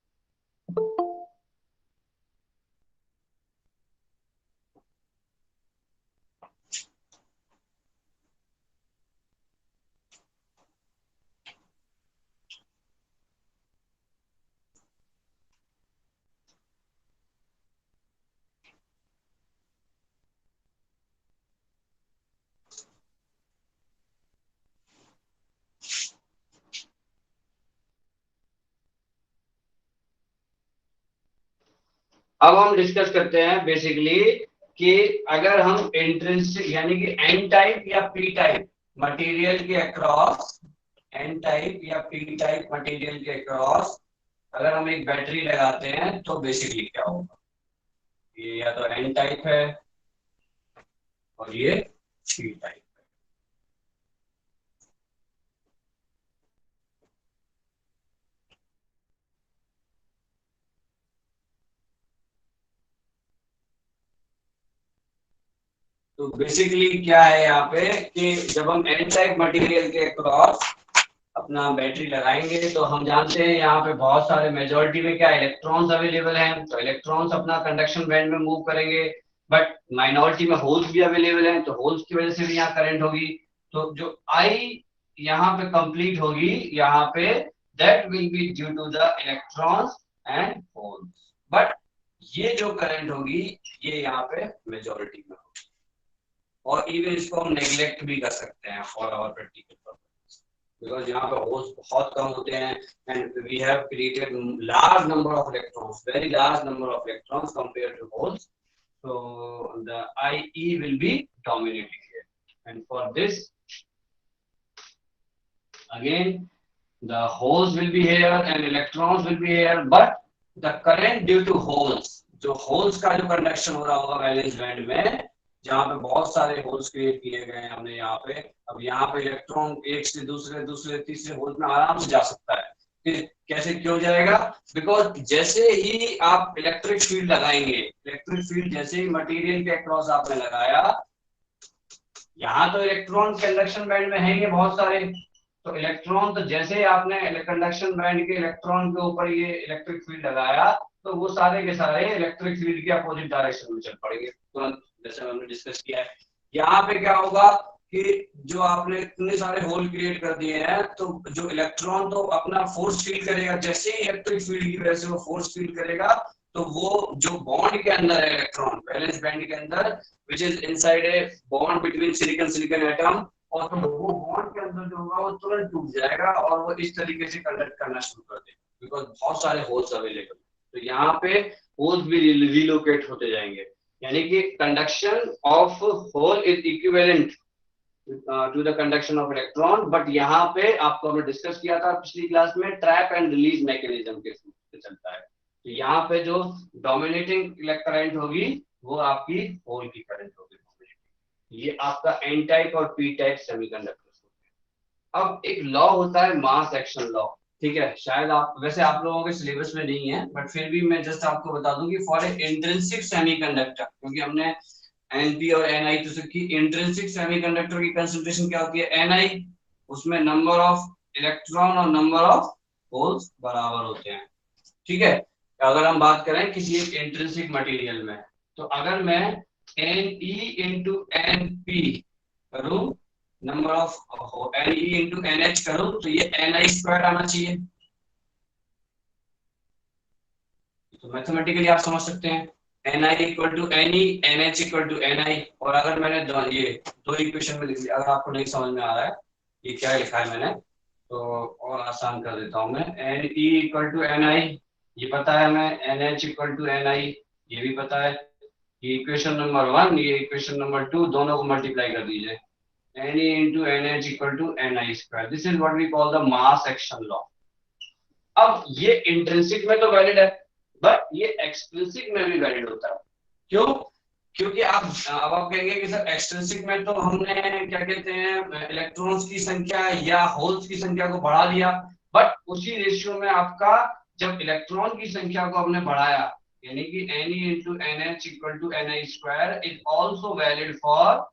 अब हम डिस्कस करते हैं बेसिकली कि अगर हम इंट्रिंसिक यानी कि एन टाइप या पी टाइप मटेरियल के अक्रॉस, एन टाइप या पी टाइप मटेरियल के अक्रॉस अगर हम एक बैटरी लगाते हैं तो बेसिकली क्या होगा। ये या तो एन टाइप है और ये पी टाइप। तो बेसिकली क्या है यहाँ पे कि जब हम एन टाइप मटेरियल के क्रॉस अपना बैटरी लगाएंगे तो हम जानते हैं यहाँ पे बहुत सारे मेजोरिटी में क्या इलेक्ट्रॉन्स अवेलेबल हैं, तो इलेक्ट्रॉन्स अपना कंडक्शन बैंड में मूव करेंगे, बट माइनॉरिटी में होल्स भी अवेलेबल हैं, तो होल्स की वजह से भी यहाँ करंट होगी। तो जो आई यहाँ पे कंप्लीट होगी यहाँ पे, that will be due to the electrons and holes, but ये जो करंट होगी ये यहाँ पे मेजोरिटी में होगी, और इवन इसको हम नेग्लेक्ट भी कर सकते हैं for our practical purpose, because यहाँ पे होल्स बहुत कम होते हैं and we have created large number of electrons, very large number of electrons compare to holes, so the IE will be dominating here, and for this again the holes will be here and electrons will be here, but the current due to holes, जो holes का जो conduction हो रहा होगा valence band में, जहाँ पे बहुत सारे होल्स क्रिएट किए गए हैं हमने यहाँ पे, अब यहाँ पे इलेक्ट्रॉन एक से दूसरे दूसरे तीसरे होल में आराम से जा सकता है। फिर कैसे क्यों जाएगा? बिकॉज जैसे ही आप इलेक्ट्रिक फील्ड लगाएंगे, इलेक्ट्रिक फील्ड जैसे ही मटेरियल के अक्रॉस आपने लगाया, यहाँ तो इलेक्ट्रॉन कंडक्शन बैंड में है बहुत सारे, तो इलेक्ट्रॉन तो जैसे ही आपने कंडक्शन बैंड के इलेक्ट्रॉन के ऊपर ये इलेक्ट्रिक फील्ड लगाया तो वो सारे के सारे इलेक्ट्रिक फील्ड के अपोजिट डायरेक्शन में चल पड़ेंगे तुरंत, जैसे हमने डिस्कस किया है। यहाँ पे क्या होगा कि जो आपने इतने सारे होल क्रिएट कर दिए हैं, तो जो इलेक्ट्रॉन तो अपना फोर्स फील करेगा, जैसे ही इलेक्ट्रिक फील्ड की वजह से वो फोर्स फील करेगा, तो वो जो बॉन्ड के अंदर है इलेक्ट्रॉन वैलेंस बैंड के अंदर, which is inside a bond between silicon silicon atom, और तो वो बॉन्ड के अंदर जो होगा वो तुरंत टूट जाएगा और वो इस तरीके से कंडक्ट करना शुरू कर देगा, बिकॉज बहुत सारे होल्स अवेलेबल। तो यहाँ पे होल्स भी रिलोकेट होते जाएंगे, यानी कि conduction of hole is equivalent to the conduction of electron, but यहाँ पे आपको हमने डिस्कस किया था पिछली क्लास में, ट्रैप एंड रिलीज मैकेनिज्म के थ्रू से चलता है। तो यहाँ पे जो डोमिनेटिंग करंट होगी वो आपकी होल की करंट होगी। ये आपका एन टाइप और पी टाइप सेमीकंडक्टर्स होते हैं। अब एक लॉ होता है मास एक्शन लॉ, ठीक है, शायद आप वैसे आप लोगों के सिलेबस में नहीं है, बट फिर भी मैं जस्ट आपको बता दूं कि फॉर ए इंट्रिंसिक सेमीकंडक्टर, क्योंकि हमने एनपी और एनआई तो की, इंट्रिंसिक सेमीकंडक्टर की कंसंट्रेशन क्या होती है, एनआई, उसमें नंबर ऑफ इलेक्ट्रॉन और नंबर ऑफ होल्स बराबर होते हैं, ठीक है। अगर हम बात करें किसी एक इंट्रिंसिक मटेरियल में, तो अगर मैं Ne इंटू Np करूं, number of Ne into NH करूं, तो ये Ni स्क्वायर आना चाहिए। तो मैथमेटिकली आप समझ सकते हैं Ni equal to Ne, NH equal to Ni, और अगर मैंने ये दो इक्वेशन में लिख लिया, अगर आपको नहीं समझ में आ रहा है ये क्या लिखा है मैंने, तो और आसान कर देता हूं मैं, Ne इक्वल टू Ni ये पता है हमें, NH इक्वल टू Ni ये भी पता है, ये इक्वेशन नंबर 1, ये इक्वेशन नंबर 2, दोनों को मल्टीप्लाई कर दीजिए, Ne into NH equal to Ni square. This is what we call the mass action law. अब ये इंट्रिंसिक में तो वैलिड है, बट ये एक्सट्रिंसिक में भी वैलिड होता है। क्यों? क्योंकि अब आप कहेंगे कि सर एक्सट्रिंसिक में तो हमने क्या कहते हैं इलेक्ट्रॉन्स की संख्या या होल्स की संख्या को बढ़ा दिया, बट उसी रेशियो में आपका जब इलेक्ट्रॉन की संख्या को हमने बढ़ाया, यानी कि Ne into NH equal to Ni square is also valid for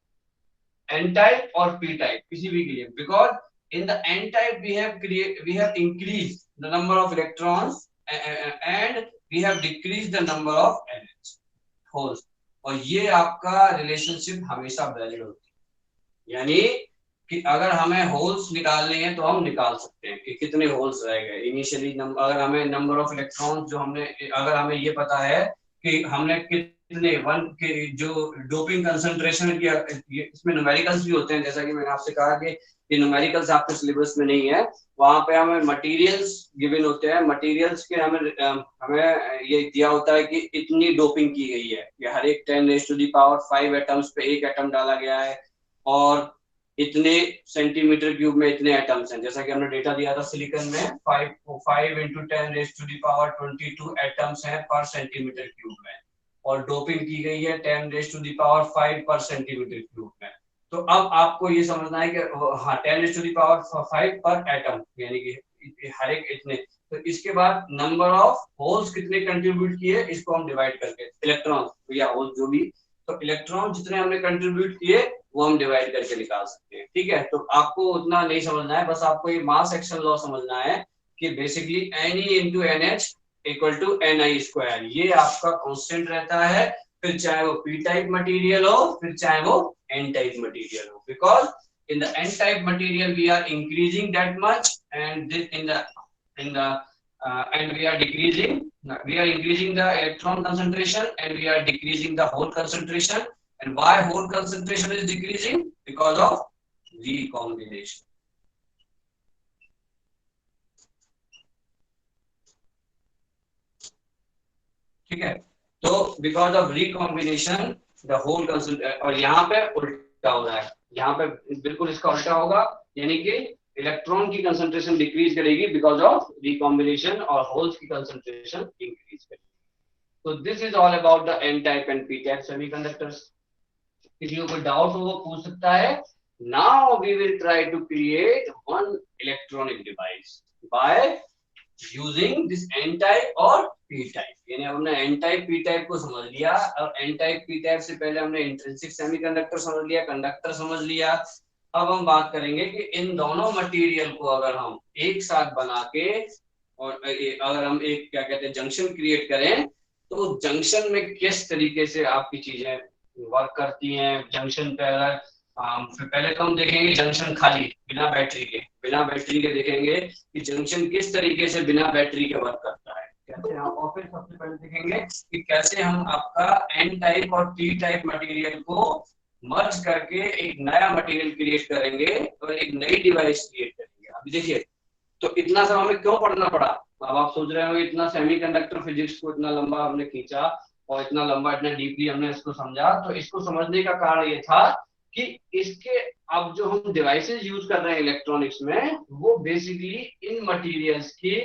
N type or P type, किसी भी के लिए, because in the N type we have increased the number of electrons and we have decreased the number of NH holes, और ये आपका relationship हमेशा valid होती है, यानी कि अगर हमें होल्स निकालने हैं तो हम निकाल सकते हैं कि कितने होल्स रह गए इनिशियली, अगर हमें नंबर ऑफ इलेक्ट्रॉन्स जो हमने, अगर हमें ये पता है कि हमने कितने वन के जो डोपिंग कंसंट्रेशन की, इसमें न्यूमेरिकल्स भी होते हैं, जैसा कि मैंने आपसे कहा कि ये न्यूमेरिकल्स आपके सिलेबस में नहीं है, वहां पे हमें मटेरियल्स गिवन होते हैं, मटेरियल्स के हमें ये दिया होता है कि इतनी डोपिंग की गई है, कि हर एक 10⁻⁵ एटम्स पे एक एटम डाला गया है, और इतने सेंटीमीटर क्यूब में इतने एटम्स हैं, जैसा कि हमने डेटा दिया था सिलिकॉन में 5 into 10⁻22 एटम्स हैं पर सेंटीमीटर क्यूब में, और डोपिंग की गई है 10⁵ पर सेंटीमीटर क्यूब में। तो अब आपको ये समझना है कि हाँ 10⁵ पर एटम, यानी कि हर एक इतने, तो इसके बाद नंबर ऑफ होल्स कितने कंट्रीब्यूट किए इसको हम डिवाइड करके, इलेक्ट्रॉन या होल्स जो भी तो इलेक्ट्रॉन जितने हमने कंट्रीब्यूट किए वो हम डिवाइड करके निकाल सकते हैं। ठीक है, तो आपको उतना नहीं समझना है, बस आपको ये मास एक्शन लॉ समझना है कि basically Ne into NH equal to Ni square, ये आपका कांस्टेंट रहता है, फिर चाहे वो p टाइप मटेरियल हो फिर चाहे वो n टाइप मटेरियल हो, because in the n type material we are increasing that much, and this in the and we are increasing the electron concentration and we are decreasing the hole concentration. And why hole concentration is decreasing? Because of recombination. ठीक है, तो because of recombination the hole concentration, और यहाँ पे उल्टा हो रहा है, यहाँ पे बिल्कुल इसका उल्टा होगा, यानी कि इलेक्ट्रॉन की कंसंट्रेशन डिक्रीज करेगी बिकॉज ऑफ रिकॉम्बिनेशन और होल्स की कंसंट्रेशन इंक्रीज करेगी। तो this is all about the N type and P type semiconductors. किसी को कोई डाउट हो वो पूछ सकता है। Now we will try to create one electronic device by using this N type और पी टाइप। यानी हमने एन टाइप पी टाइप को समझ लिया, और एन टाइप पी टाइप से पहले हमने इंट्रिंसिक सेमीकंडक्टर समझ लिया, कंडक्टर समझ लिया। अब हम बात करेंगे कि इन दोनों मटेरियल को अगर हम एक साथ बना के और अगर हम एक क्या कहते हैं जंक्शन क्रिएट करें, तो जंक्शन में किस तरीके से आपकी चीजें वर्क करती हैं। जंक्शन पे अगर फिर पहले तो हम देखेंगे जंक्शन खाली बिना बैटरी के देखेंगे कि जंक्शन किस तरीके से बिना बैटरी के वर्क करता है कैसे हम, और फिर सबसे पहले देखेंगे कि कैसे हम आपका एन टाइप और पी टाइप मटेरियल को मर्ज करके एक नया मटेरियल क्रिएट करेंगे और एक नई डिवाइस क्रिएट करेंगे। अभी देखिए, तो इतना सब हमें क्यों पढ़ना पड़ा। अब आप सोच रहे होंगे इतना सेमीकंडक्टर फिजिक्स को इतना लंबा हमने खींचा और इतना लंबा इतना डीपली हमने इसको समझा, तो इसको समझने का कारण ये था कि इसके अब जो हम डिवाइसेस यूज कर रहे हैं इलेक्ट्रॉनिक्स में, वो बेसिकली इन मटेरियल्स की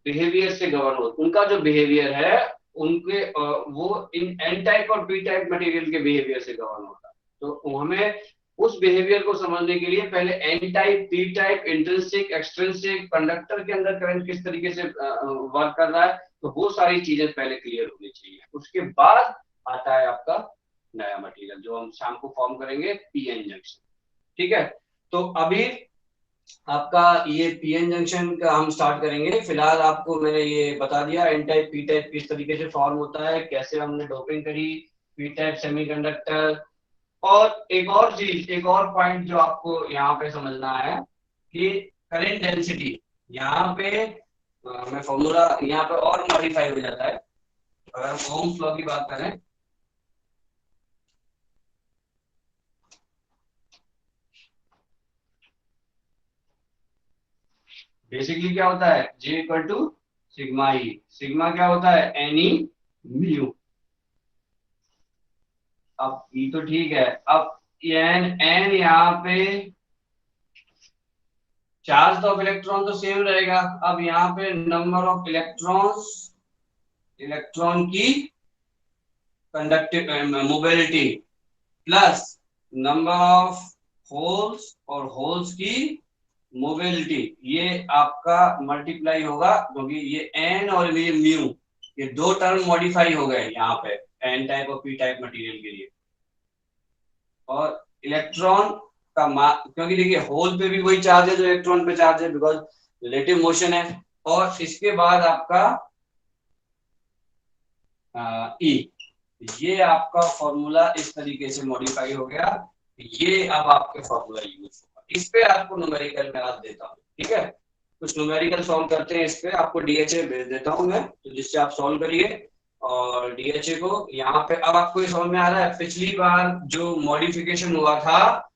बिहेवियर से गवर्न हो, उनका जो बिहेवियर है उनके वो इन एन टाइप और पी टाइप मटेरियल के बिहेवियर से गवर्न होता है। तो हमें उस बिहेवियर को समझने के लिए पहले N type P type intrinsic extrinsic conductor के अंदर करंट किस तरीके से वर्क कर रहा है, तो वो सारी चीजें पहले क्लियर होनी चाहिए। उसके बाद आता है आपका नया मटेरियल जो हम शाम को फॉर्म करेंगे पीएन जंक्शन। ठीक है, तो अभी आपका ये पीएन जंक्शन का हम स्टार्ट करेंगे। फिलहाल आपको मैंने ये बता दिया एन टाइप पी टाइप किस तरीके से फॉर्म होता है, कैसे हमने डोपिंग करी पी टाइप सेमीकंडक्टर। और एक और चीज, एक और पॉइंट जो आपको यहाँ पे समझना है कि करंट डेंसिटी यहाँ पे मैं फॉर्मूला यहाँ पे और मॉडिफाई हो जाता है। अगर हम ओम्स लॉ की बात करें, बेसिकली क्या होता है J equal to sigma E. Sigma क्या होता है एनी म्यू। अब ई तो ठीक है, अब एन एन यहाँ पे चार्ज ऑफ इलेक्ट्रॉन तो सेम रहेगा। अब यहाँ पे नंबर ऑफ इलेक्ट्रॉन्स, इलेक्ट्रॉन की conductive mobility plus number of holes और होल्स की मोबिलिटी, ये आपका मल्टीप्लाई होगा क्योंकि ये एन और ये म्यू, ये दो टर्म मॉडिफाई हो गए यहाँ पे एन टाइप और पी टाइप मटेरियल के लिए। और इलेक्ट्रॉन का क्योंकि देखिए होल पे भी वही चार्ज है जो इलेक्ट्रॉन पे चार्ज है बिकॉज रिलेटिव मोशन है। और इसके बाद आपका ई, ये आपका फॉर्मूला इस तरीके से मॉडिफाई हो गया। ये अब आपके फॉर्मूला यूज होगा। इस पे आपको न्यूमेरिकल में आज देता हूँ। ठीक है, कुछ न्यूमेरिकल सॉल्व करते हैं। इस पे आपको डीएचए भेज देता हूँ मैं, तो जिससे आप सॉल्व करिए। और डीएचए को यहाँ पे अब आपको ये समझ में आ रहा है, पिछली बार जो मॉडिफिकेशन हुआ था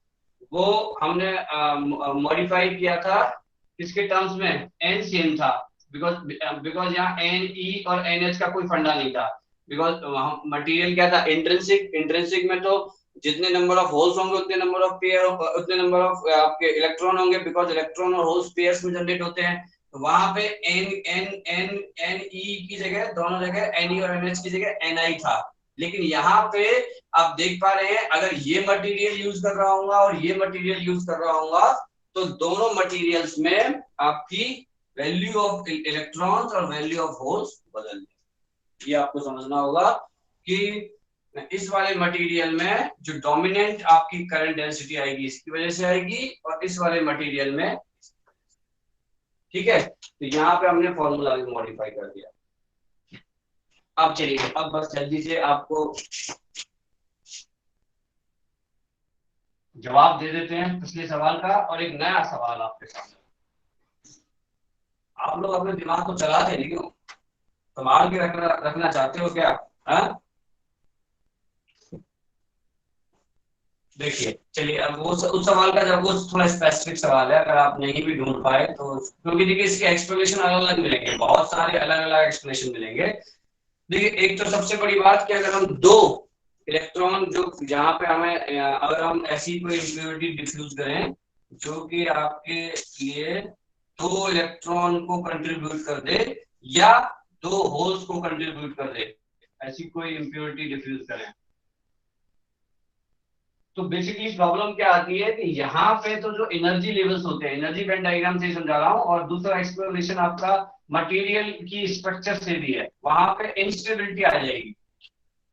वो हमने मॉडिफाई किया था किसके टर्म्स में, एन सेम था बिकॉज यहाँ एन ई और एन एच का कोई फंडा नहीं था। बिकॉज मटेरियल क्या था इंट्रिंसिक में तो जितने नंबर ऑफ होल्स होंगे उतने नंबर ऑफ पेयर, उतने नंबर ऑफ आपके इलेक्ट्रॉन होंगे बिकॉज इलेक्ट्रॉन और होल्स पेयर्स में जनरेट होते हैं। तो वहां पे N N N N E की जगह, दोनों जगह एन ई और एन एच की जगह एन आई था। लेकिन यहाँ पे आप देख पा रहे हैं अगर ये मटेरियल यूज कर रहा हूँ और ये मटेरियल यूज कर रहा हूँ तो दोनों मटेरियल्स में आपकी वैल्यू ऑफ इलेक्ट्रॉन्स और वैल्यू ऑफ होल्स बदल जाए। ये आपको समझना होगा कि इस वाले मटेरियल में जो डोमिनेंट आपकी करंट डेंसिटी आएगी इसकी वजह से आएगी, और इस वाले मटेरियल में, ठीक है। तो यहाँ पे हमने फॉर्मूला भी मॉडिफाई कर दिया। अब चलिए, अब बस जल्दी से आपको जवाब दे देते हैं पिछले सवाल का, और एक नया सवाल आपके सामने। आप लोग अपने दिमाग को चलाते नहीं क्यों? संभाल के रखना चाहते हो क्या? हाँ, देखिए चलिए, अब वो उस सवाल का जब वो थोड़ा स्पेसिफिक सवाल है, अगर आप नहीं भी ढूंढ पाए तो, क्योंकि देखिए इसके एक्सप्लेनेशन अलग अलग मिलेंगे, बहुत सारे अलग अलग एक्सप्लेनेशन मिलेंगे। देखिए एक तो सबसे बड़ी बात कि अगर हम दो इलेक्ट्रॉन, जो जहाँ पे हमें अगर हम ऐसी कोई इम्प्योरिटी डिफ्यूज करें जो कि आपके लिए दो इलेक्ट्रॉन को कंट्रीब्यूट कर दे या दो होल्स को कंट्रीब्यूट कर दे, ऐसी कोई इम्प्योरिटी डिफ्यूज करें, तो बेसिकली प्रॉब्लम क्या आती है कि यहाँ पे तो जो एनर्जी लेवल्स होते हैं, एनर्जी बैंड डायग्राम से ही समझा रहा हूँ, और दूसरा एक्सप्लोरेशन आपका मटेरियल की स्ट्रक्चर से भी है, वहां पे इंस्टेबिलिटी आ जाएगी।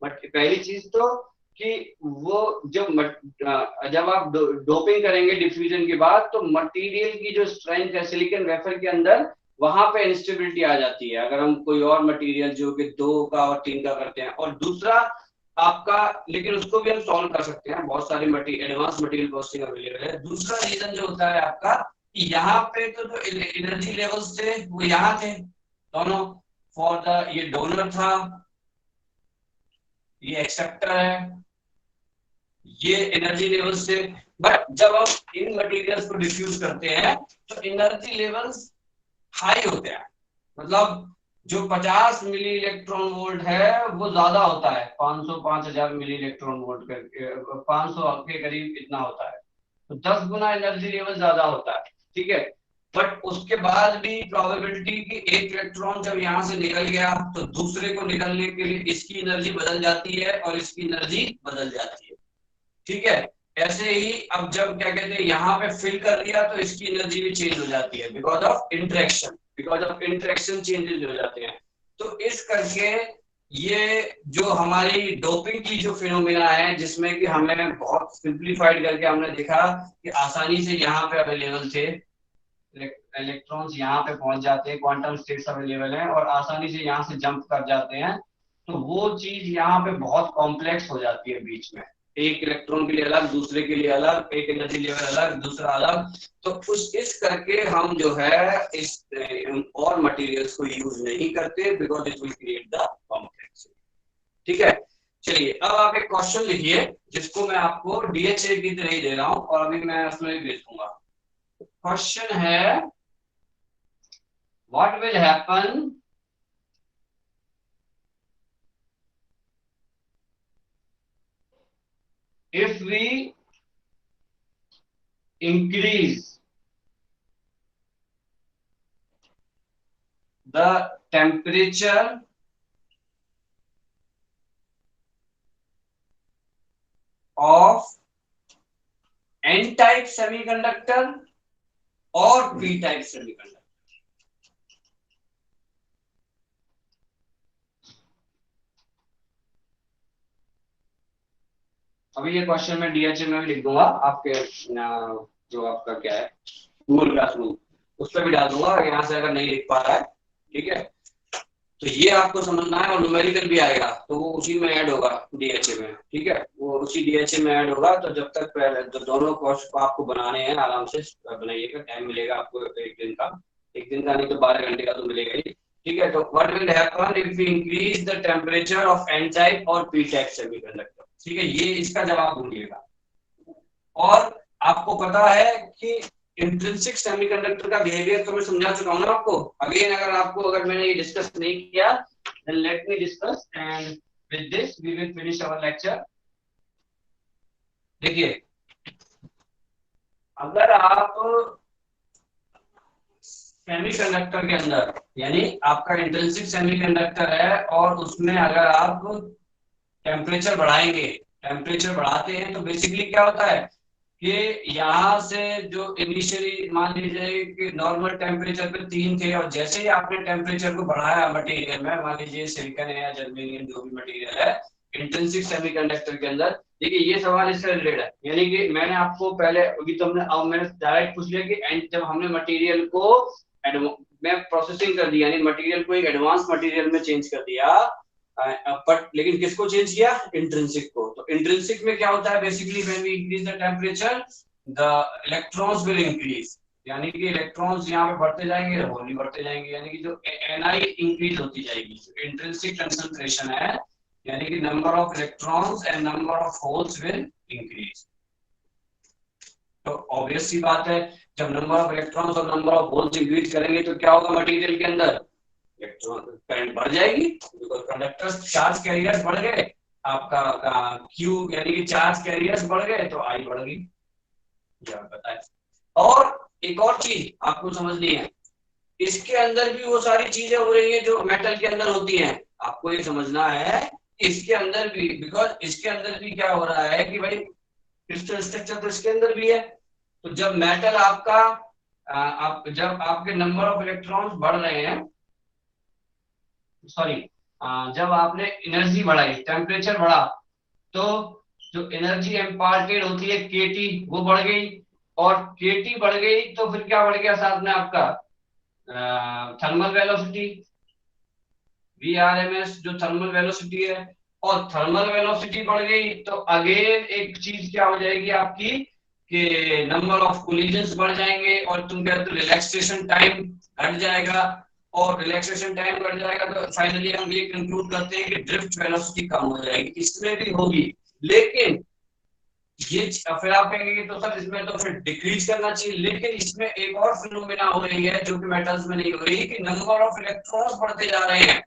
बट पहली चीज तो कि वो जब आप डोपिंग करेंगे डिफ्यूजन के बाद, तो मटेरियल की जो स्ट्रेंथ है सिलिकॉन वेफर के अंदर, वहां पे इंस्टेबिलिटी आ जाती है अगर हम कोई और मटेरियल जो कि 2 का और 3 का करते हैं। और दूसरा आपका, लेकिन उसको भी हम सॉल्व कर सकते हैं, बहुत सारी एडवांस मटेरियल कॉस्टिंग अवेलेबल है। दूसरा रीजन जो होता है आपका, यहाँ पे तो जो एनर्जी लेवल्स थे वो यहाँ थे दोनों, फॉर द, ये डोनर था, ये एक्सेप्टर है, ये एनर्जी लेवल्स थे। बट जब हम इन मटेरियल्स को डिफ्यूज करते हैं तो एनर्जी लेवल्स हाई होते हैं, मतलब जो 50 मिली इलेक्ट्रॉन वोल्ट है वो ज्यादा होता है, 500 5000 मिली इलेक्ट्रॉन वोल्ट करके 500 के करीब इतना होता है, तो 10 गुना एनर्जी लेवल ज्यादा होता है, ठीक है। बट उसके बाद भी प्रोबेबिलिटी कि एक इलेक्ट्रॉन जब यहाँ से निकल गया तो दूसरे को निकलने के लिए इसकी एनर्जी बदल जाती है और इसकी एनर्जी बदल जाती है, ठीक है। ऐसे ही अब जब क्या कहते हैं यहाँ पे फिल कर दिया तो इसकी एनर्जी भी चेंज हो जाती है, बिकॉज ऑफ इंटरेक्शन चेंजेस हो जाते हैं। तो इस करके ये जो हमारी डोपिंग की जो फिनोमिना है, जिसमें कि हमें बहुत सिंप्लीफाइड करके हमने देखा कि आसानी से यहाँ पे अवेलेबल थे इलेक्ट्रॉन्स, यहाँ पे पहुंच जाते हैं, क्वांटम स्टेट्स अवेलेबल हैं और आसानी से यहाँ से जंप कर जाते हैं, तो वो चीज यहाँ पे बहुत कॉम्प्लेक्स हो जाती है बीच में, एक इलेक्ट्रॉन के लिए अलग, दूसरे के लिए अलग, एक एनर्जी लेवल अलग, दूसरा अलग। तो इस करके हम जो है इस और मटेरियल्स को यूज नहीं करते, because it will create the complex, ठीक है। चलिए अब आप एक क्वेश्चन लिखिए जिसको मैं आपको डीएचए की तरह ही दे रहा हूं, और अभी मैं उसमें भेज दूंगा। क्वेश्चन है, what will happen if we increase the temperature of n-type semiconductor or p-type semiconductor? अभी ये क्वेश्चन मैं डीएचए में भी लिख दूंगा, आपके जो आपका क्या है गूगल क्लासरूम, उस पर भी डाल दूंगा, यहाँ से अगर नहीं लिख पा रहा है, ठीक है। तो ये आपको समझना है, और न्यूमेरिकल भी आएगा तो वो उसी में ऐड होगा डीएचए में, ठीक है, वो उसी डीएचए में ऐड होगा। तो जब तक जो दोनों कोर्स को आपको बनाने हैं आराम से बनाइएगा, टाइम मिलेगा आपको एक दिन का, एक दिन का नहीं तो 12 घंटे का तो मिलेगा ही, ठीक है। तो what will happen if we increase the temperature of N type और पी टाइप सेमीकंडक्टर, ठीक है, ये इसका जवाब ढूंढिएगा। और आपको पता है कि इंट्रिंसिक सेमीकंडक्टर का बिहेवियर तो मैं समझा चुका हूं ना आपको। अगेन अगर मैंने ये डिस्कस नहीं किया, then let me discuss, and with this we will finish our lecture. देखिए, अगर आप सेमीकंडक्टर के अंदर, यानी आपका इंट्रिंसिक सेमीकंडक्टर है और उसमें अगर आप टेम्परेचर बढ़ाते हैं तो बेसिकली क्या होता है कि यहाँ से जो इनिशियली मान लीजिए कि नॉर्मल टेम्परेचर पे 3 थे, और जैसे ही आपने टेम्परेचर को बढ़ाया मटेरियल में, मान लीजिए सिलिकॉन है या जर्मेनियम जो भी मटेरियल है, इंट्रिंसिक सेमीकंडक्टर के अंदर। देखिए ये सवाल इससे रिलेटेड है, यानी कि मैंने आपको पहले अभी तुमने अब मैंने डायरेक्ट पूछ लिया कि जब हमने मटेरियल को मैं प्रोसेसिंग कर दिया, यानी मटेरियल को एक एडवांस मटेरियल में चेंज कर दिया, बट लेकिन किसको चेंज किया? इंट्रिंसिक को। तो इंट्रिंसिक में क्या होता है? Basically when we increase the temperature the electrons will increase, यानी कि इलेक्ट्रॉन्स यहाँ पे बढ़ते जाएंगे, होल भी बढ़ते जाएंगे, यानी कि जो एनआई इंक्रीज होती जाएगी। इंट्रिंसिक कंसंट्रेशन है, यानी कि number of electrons and number of holes will increase. तो ऑब्वियस सी बात है, जब नंबर ऑफ इलेक्ट्रॉन्स और नंबर ऑफ होल्स इंक्रीज करेंगे तो क्या होगा मटेरियल के अंदर? इलेक्ट्रॉन करंट बढ़ जाएगी, बिकॉज कंडक्टर्स चार्ज कैरियर्स बढ़ गए, आपका क्यू यानी कि चार्ज कैरियर्स बढ़ गए तो आई बढ़ गई। ये आप बताएं। और एक और चीज आपको समझनी है, इसके अंदर भी वो सारी चीजें हो रही है जो मेटल के अंदर होती हैं। आपको ये समझना है इसके अंदर भी, बिकॉज इसके अंदर भी क्या हो रहा है कि भाई क्रिस्टल स्ट्रक्चर तो इसके अंदर भी है। तो जब मेटल आपका जब आपके नंबर ऑफ इलेक्ट्रॉन्स बढ़ रहे हैं, सॉरी, जब आपने एनर्जी बढ़ाई, टेम्परेचर बढ़ा, तो जो एनर्जी इम्पार्टेड होती है केटी वो बढ़ गई, और केटी बढ़ गई तो फिर क्या बढ़ गया साथ में आपका थर्मल वेलोसिटी, वीआरएमएस जो थर्मल वेलोसिटी है। और थर्मल वेलोसिटी बढ़ गई तो अगेन एक चीज क्या हो जाएगी आपकी कि नंबर ऑफ कोलिजन्स बढ़ जाएंगे, और तुम कहते हो रिलैक्सेशन टाइम घट जाएगा, और रिलैक्सेशन टाइम बढ़ जाएगा तो फाइनली हम ये कंक्लूड करते हैं कि ड्रिफ्ट वेलोसिटी कम हो जाएगी। इसमें भी होगी, लेकिन ये फिर आप कहेंगे कि तो सर इसमें तो फिर डिक्रीज करना चाहिए, लेकिन इसमें एक और फिनोमेना हो रही है जो कि मेटल्स में नहीं हो रही, कि नंबर ऑफ इलेक्ट्रॉन्स बढ़ते जा रहे हैं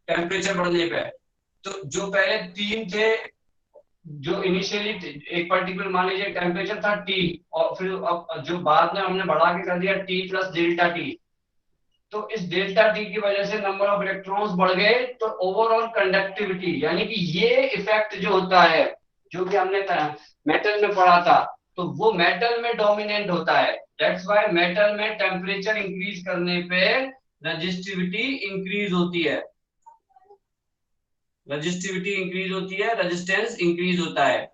टेम्परेचर बढ़ने पे। तो जो पहले 3 थे, जो इनिशियली एक पर्टिकुलर मान लीजिए टेम्परेचर था टी, और फिर अब जो बाद में हमने बढ़ा के कर दिया टी प्लस डेल्टा टी, तो इस डेल्टा टी की वजह से नंबर ऑफ इलेक्ट्रॉन्स बढ़ गए, तो ओवरऑल कंडक्टिविटी, यानी कि ये इफेक्ट जो होता है जो कि हमने मेटल में पढ़ा था, तो वो मेटल में डोमिनेंट होता है। दैट्स व्हाई मेटल में टेम्परेचर इंक्रीज करने पे रेजिस्टिविटी इंक्रीज होती है, रेजिस्टिविटी इंक्रीज होती है, रेजिस्टेंस इंक्रीज होता है।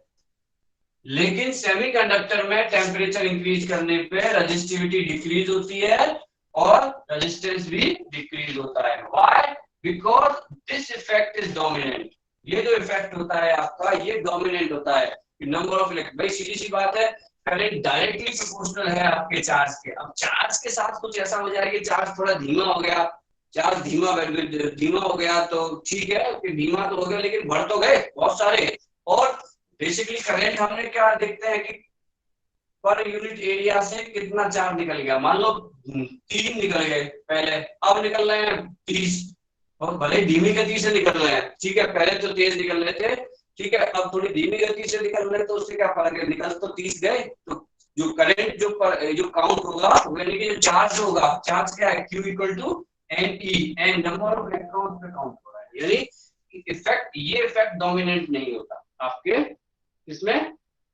लेकिन सेमीकंडक्टर में टेम्परेचर इंक्रीज करने पे रेजिस्टिविटी डिक्रीज होती है और रेजिस्टेंस भी डिक्रीज होता है। Why? Because this effect is dominant. ये जो इफेक्ट होता है आपका, ये डोमिनेंट होता है। नंबर ऑफ इलेक्ट्रॉन, भाई सीधी सी बात है, करंट डायरेक्टली प्रोपोर्शनल है आपके चार्ज के। अब चार्ज के साथ कुछ ऐसा हो जाए कि चार्ज थोड़ा धीमा हो गया, चार्ज धीमा हो गया तो ठीक है कि धीमा तो हो गया, लेकिन बढ़ तो गए बहुत सारे। और बेसिकली करंट हमने क्या देखते हैं कि पर यूनिट एरिया से कितना चार्ज निकल गया। मान लो 3 निकल गए पहले, अब निकल रहे हैं 30, और भले धीमी गति से निकल रहे हैं, ठीक है, पहले तो तेज निकल रहे थे, ठीक है, अब थोड़ी धीमी गति से निकल रहे, तो उससे क्या फर्क है, निकल तो 30 गए। तो जो करंट जो काउंट होगा, यानी कि जो चार्ज होगा, चार्ज क्या है, Q equal to N E, N number of electron पे काउंट हो रहा है। यानी इफेक्ट, ये इफेक्ट डोमिनेंट नहीं होता आपके इसमें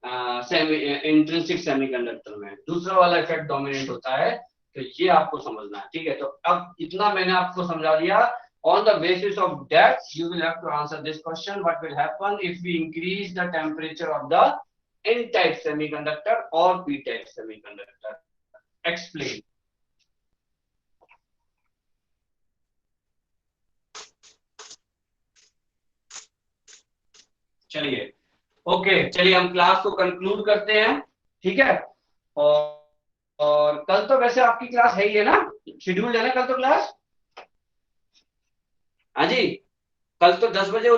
इंट्रिंसिक सेमीकंडक्टर में, दूसरा वाला इफेक्ट डोमिनेंट होता है। तो ये आपको समझना है, ठीक है। तो अब इतना मैंने आपको समझा दिया। On the basis of that, you will have to answer this question: what will happen if we increase the temperature of the N-type semiconductor or P-type semiconductor? Explain. चलिए, ओके, चलिए हम क्लास को कंक्लूड करते हैं, ठीक है। और कल तो वैसे आपकी क्लास है ही है ना, शेड्यूल है ना कल तो क्लास? हाँ जी, कल तो 10 बजे